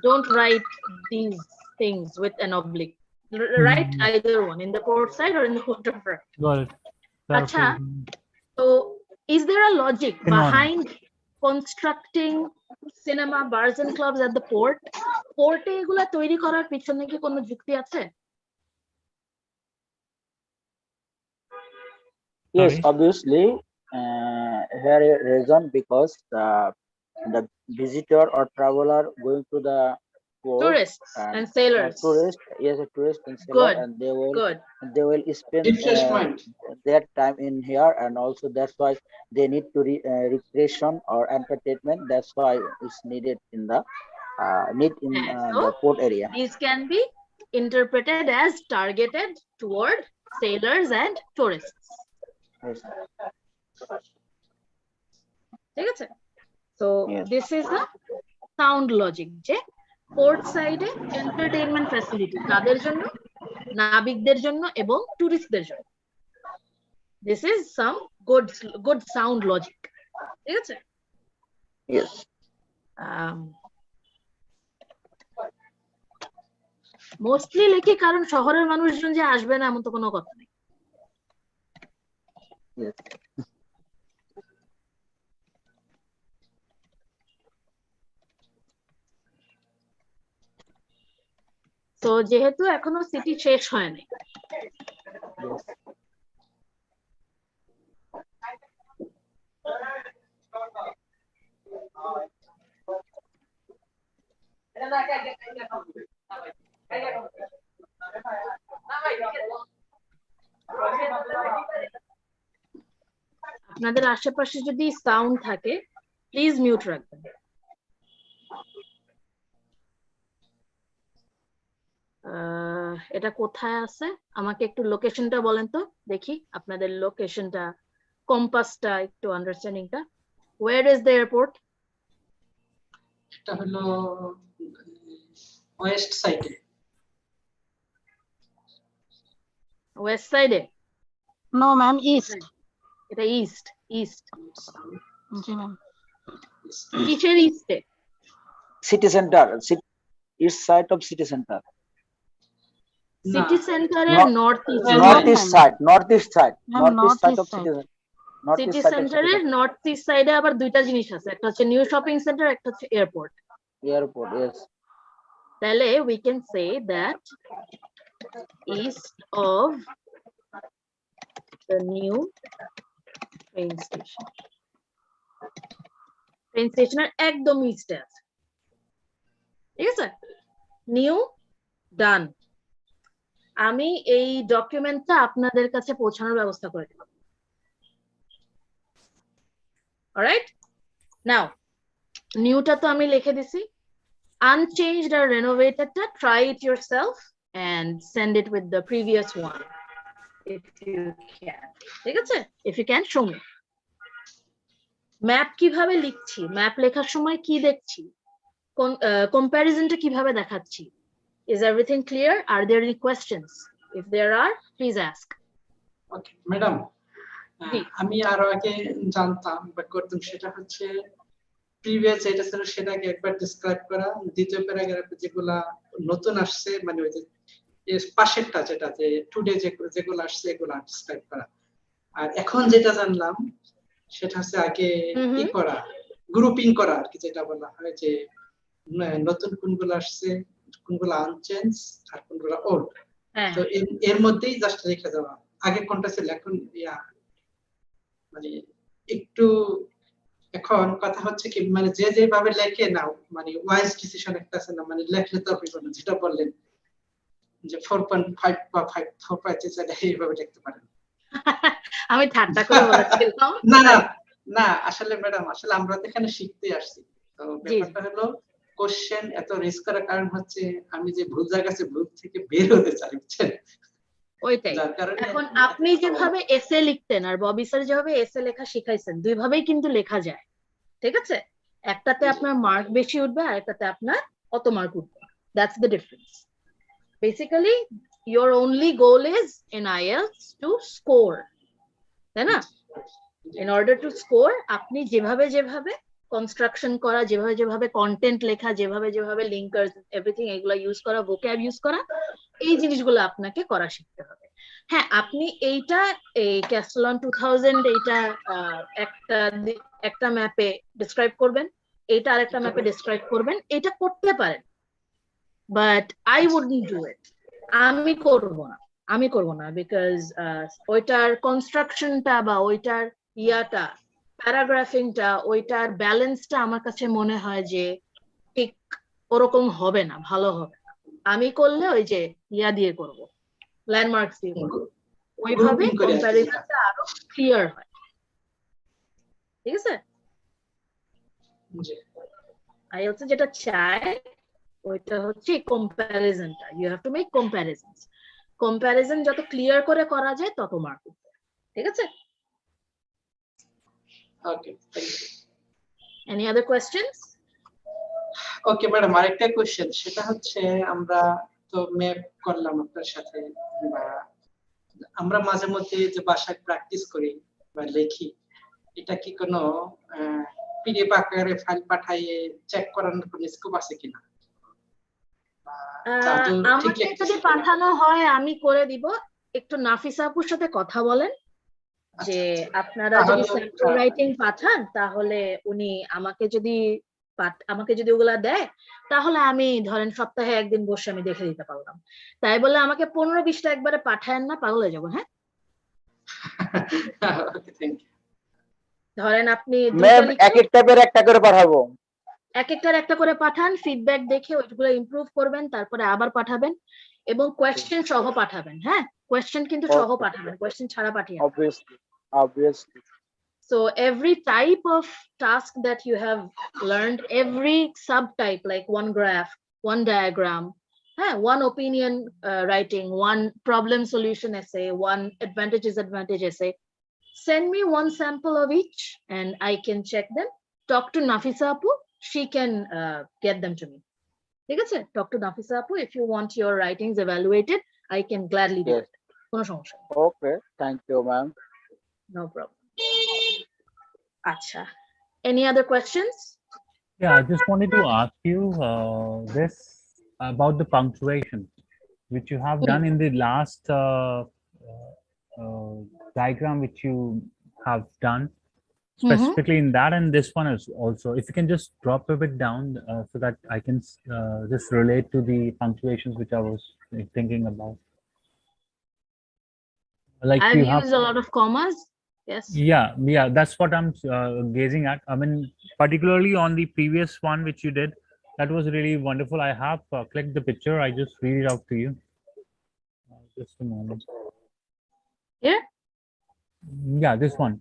Don't write this things with an oblique, right either one, in the port side or in the waterfront. got it. Acha, so is there a logic Come on. behind constructing cinema, bars and clubs at the port? পোর্টে এগুলা তৈরি করার পিছনে কি কোনো যুক্তি আছে? yes, Sorry? obviously, here a reason because the visitor or traveler going to the port, Tourists and sailors. tourist, yes, a tourist and sailor, Good, and good. they will spend Refreshment. their time in here, and also that's why they need to recreation or entertainment. That's why it's needed in the So, the port area. These can be interpreted as targeted toward sailors and tourists. Yes. ঠিক আছে? So Yes. this is a sound logic, যে port সাইডে entertainment facility কাদের জন্য? নাবিকদের জন্য এবং টুরিস্টদের জন্য। This is some good sound logic. ঠিক আছে? Yes. মোস্টলি লিখি কারণ শহরের মানুষজন যে আসবে না এমন তো কোনো কথা নেই। Yes. তো যেহেতু এখনো সিটি শেষ হয় নাই, Yes. আপনাদের আশেপাশে যদি সাউন্ড থাকে প্লিজ মিউট রাখবেন। এটা কোথায় আছে আমাকে একটু লোকেশনটা বলেন তো দেখি, আপনাদের লোকেশনটা, কম্পাসটা, একটু আন্ডারস্ট্যান্ডিংটা। Where is the airport? এটা হলো ওয়েস্ট সাইডে। ওয়েস্ট সাইডে? No ma'am, east. এটা ইস্ট, ইস্ট। জি ম্যাম। কিসের ইস্টে? City center, east side of city center. City সেন্টারের Not- north east northeast side, northeast side, Ma'am, northeast side of northeast city, northeast city side of city সেন্টারের north east সাইডে আবার দুইটা জিনিস আছে, একটা হচ্ছে নিউ শপিং সেন্টার, একটা হচ্ছে এয়ারপোর্ট। airport. Yes. তাহলে we can say that east of the new train station, train স্টেশনের একদম ইস্টে আছে, ঠিক আছে? নিউ ডান। আমি এই ডকুমেন্টটা আপনাদের কাছে পৌঁছানোর ব্যবস্থা করে দেব। অলরাইট, নাও নিউটা তো আমি লিখে দিছি, unchanged or renovatedটা try it yourself and send it with the previous one if you can, ঠিক আছে? if you can show me map কিভাবে লিখছি, ম্যাপ লেখার সময় কি দেখছি, কম্প্যারিজনটা কিভাবে দেখাচ্ছি। Is everything clear? Are there any questions? If there are, please ask. Okay madam, জি। আমি আরো আগে জানতাম বা করতাম, সেটা হচ্ছে প্রিভিয়াস যেটা ছিল সেটাকে একবার ডেসক্রাইব করা, দ্বিতীয় প্যারাগ্রাফে যেগুলা নতুন আসছে মানে ওই যে পাশেরটা যেটা যে টুডে যেগুলো আসছে এগুলো ডেসক্রাইব করা। আর এখন যেটা জানলাম সেটা হচ্ছে আগে কি করা, গ্রুপিং করা আর কি, যেটা বলা হয় যে নতুন কোনগুলো আসছে, কোনগুলো আনচেঞ্জ আর কোনগুলো ওল্ড। তো এর মধ্যেই জাস্ট রেখে দেওয়া, আগে কোনটা ছিল এখন মানে একটু। এখন কথা হচ্ছে কি মানে যে যেভাবে লেখে না, মানে ওয়াইজ ডিসিশন একটা আছে না, মানে লেখলে তো হবে না, যেটা বললেন যে 4.5 বা 4.6 এইভাবে লিখতে পারেন। আমি ঠাট্টা করে বলেছিলাম। না না না, আসলে ম্যাডাম আসলে আমরা তো এখানে শিখতে আসছি। তো ব্যাপারটা হলো কোশ্চেন এত রিস্ক করার কারণ হচ্ছে আমি যে ভুল জায়গাতে ভুল থেকে বের হতে চাই, বুঝছেন? ওইটাই। এখন আপনি যেভাবে এসে লিখতেন আর ববি স্যার যেভাবে এসে লেখা শিখাইছেন, দুইভাবেই কিন্তু লেখা যায়, ঠিক আছে? একটাতে আপনার মার্ক বেশি উঠবে আর একটাতে আপনার অত মার্ক উঠবে। That's the difference. Basically your only goal is in IELTS to score, তাই না? in order to score আপনি যেভাবে যেভাবে কনস্ট্রাকশন করা, যেভাবে যেভাবে কন্টেন্ট লেখা, যেভাবে যেভাবে লিঙ্কার্স এভরিথিং এগুলো ইউজ করা, ভোক্যাব ইউজ করা, এই জিনিসগুলো আপনাকে করা শিখতে হবে। হ্যাঁ, আপনি এইটা এই ক্যাস্টলন 2000 এইটা একটা ম্যাপে ডেসক্রাইব করবেন, এইটা আরেকটা ম্যাপে ডেসক্রাইব করবেন, এটা করতে পারেন, but I wouldn't do it. আমি করব না বিকজ ওইটার কনস্ট্রাকশনটা বা ওইটার ইয়াটা, প্যারাগ্রাফিংটা, ওইটার ব্যালেন্সটা আমার কাছে মনে হয় যে ঠিক ওরকম হবে না, ভালো হবে না। আমি করলে ওই যে ইয়া দিয়ে করব, ল্যান্ডমার্কস দিয়ে করব, ওইভাবে কম্প্যারিজনটা আরো ক্লিয়ার হয়, ঠিক আছে? আইএলটিএস যেটা চায় ওইটা হচ্ছে কম্প্যারিজনটা, you have to make comparisons. Comparison যত ক্লিয়ার করে করা যায় তত মার্ক উঠবে, ঠিক আছে? Okay, thank you. Any other questions? Okay madam, আরেকটা কোশ্চেন, সেটা হচ্ছে আমরা তো ম্যাপ করলাম আপনার সাথে, বা আমরা মাঝে মধ্যে যে বাসায় প্র্যাকটিস করি বা লিখি, এটা কি কোনো পিডিএফ আকারে ফাইল পাঠিয়ে চেক করানোর কোনো স্কোপ আছে কিনা? আমাকে যদি পাঠানো হয় আমি করে দিব। একটু নাফিসা আপুর সাথে কথা বলেন যে আপনারা যদি স্যাম্পল রাইটিং পাঠান তাহলে উনি আমাকে যদি ওগুলা দেয় তাহলে আমি ধরেন সপ্তাহে একদিন বসে আমি দেখে দিতে পারলাম। তাই বলে আমাকে 15-20টা একবারে পাঠায়েন না, পাগল হয়ে যাবো। হ্যাঁ, ধরেন আপনি এক একটা পের একটা করে পাঠাবো, এক একটার একটা করে পাঠান, ফিডব্যাক দেখে ওইগুলো ইমপ্রুভ করবেন, তারপরে আবার পাঠাবেন এবং কোয়েশ্চেন সহ পাঠাবেন। হ্যাঁ, কোয়েশ্চেন কিন্তু সহ পাঠাবেন, কোয়েশ্চেন ছাড়া পাঠিয়ে না। obviously. So every type of task that you have learned, every subtype, like one graph, one diagram, one opinion writing, one problem solution essay, one advantage disadvantage essay, send me one sample of each and I can check them. Talk to Nafisa Apu, she can get them to me. ঠিক আছে? Talk to Nafisa Apu. If you want your writings evaluated, I can gladly do it. কোনো সমস্যা নেই। Okay, thank you ma'am. No problem. Acha. Any other questions? Yeah, I just wanted to ask you this about the punctuation. which you have done in the last diagram which you have done, specifically in that and this one is also. If you can just drop a bit down so that I can just relate to the punctuations which I was thinking about. Like I've you used have a lot of commas. Yes. yeah, that's what I'm gazing at. I mean, particularly on the previous one which you did, that was really wonderful. I have clicked the picture. I just read it out to you. Just a moment. Here? Yeah, this one.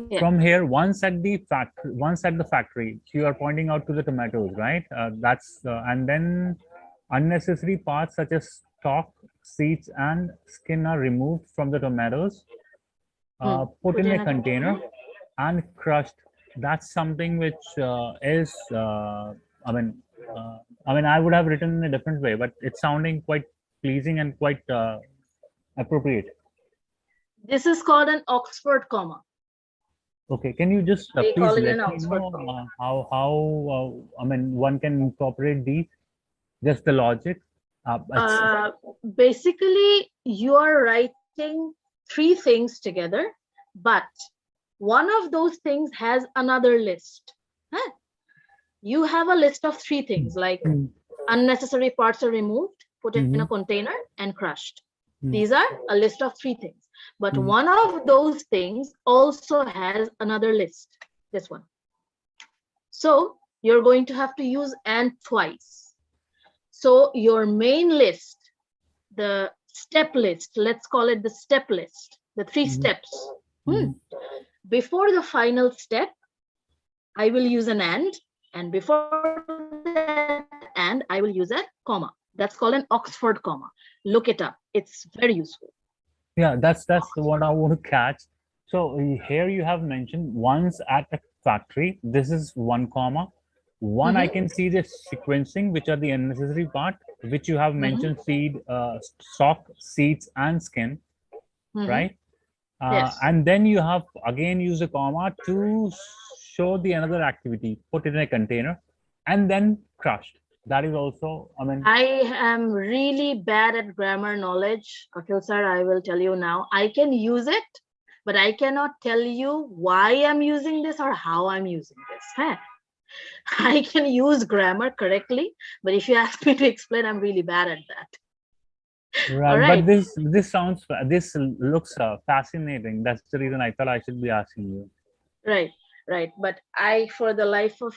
Yeah. From here, once at the factory, you are pointing out to the tomatoes, right? That's and then unnecessary parts such as stalk, seeds, and skin are removed from the tomatoes, put in a container, and crushed. That's something which is, I mean, I would have written in a different way, but it's sounding quite pleasing and quite appropriate. This is called an Oxford comma. Okay, can you just They please call it let an me Oxford know comma. how I mean one can incorporate these, just the logic. Basically, you are writing three things together, but one of those things has another list. Huh? You have a list of three things, like unnecessary parts are removed, put in a container, and crushed. These are a list of three things. But one of those things also has another list, this one. So you're going to have to use and twice. So your main list, the step list, let's call it the step list, the three steps. Before the final step, I will use an and before that and I will use a comma. That's called an Oxford comma. Look it up. It's very useful. Yeah, that's what I want to catch. So here you have mentioned once at a factory. This is one comma. One, I can see the sequencing, which are the unnecessary part, which you have mentioned seed, stalk, seeds, and skin, right? Yes. And then you have again used a comma to show the another activity, put it in a container, and then crushed. That is also, I mean, I am really bad at grammar knowledge. Akhil sir, I will tell you now. I can use it, but I cannot tell you why I'm using this or how I'm using this. Huh? I can use grammar correctly, but if you ask me to explain, I'm really bad at that. right. All right. But this looks fascinating. That's the reason I thought I should be asking you. Right. But for the life of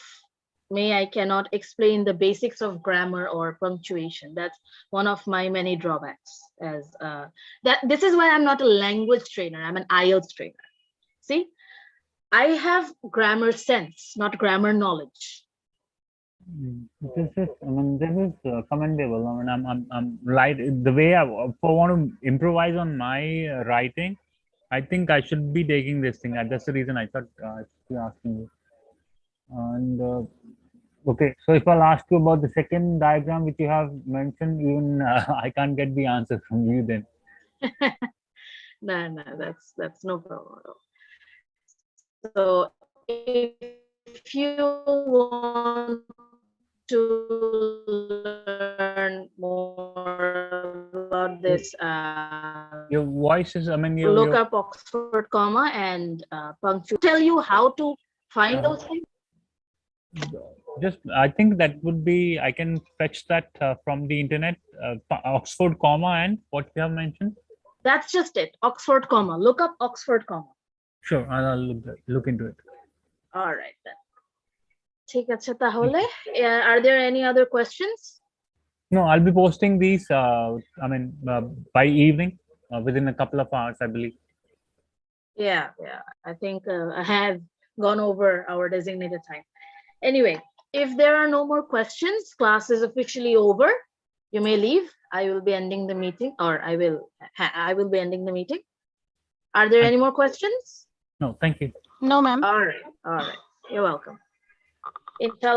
me, I cannot explain the basics of grammar or punctuation. That's one of my many drawbacks. This is why I'm not a language trainer. I'm an IELTS trainer. See, I have grammar sense, not grammar knowledge. This is commendable. I mean, I'm right. The way I want to improvise on my writing, I think I should be taking this thing. That's the reason I thought I should be asking you. And okay, so if I'll ask you about the second diagram which you have mentioned, even I can't get the answer from you then. No, that's no problem at all. So if you want to learn more about this, your voice is, I mean, look up Oxford comma and punctuation. Tell you how to find those things. Just, I think that would be, I can fetch that from the internet, Oxford comma and what you have mentioned. That's just it, Oxford comma. Look up Oxford comma. Sure, I'll look into it. All right then. ঠিক আছে তাহলে. Are there any other questions? No, I'll be posting these, by evening, within a couple of hours, I believe. Yeah. I think I have gone over our designated time. Anyway, if there are no more questions, class is officially over. You may leave. I will be ending the meeting, or I will be ending the meeting. Are there any more questions? No, thank you. No, ma'am. All right. You're welcome. Inshallah.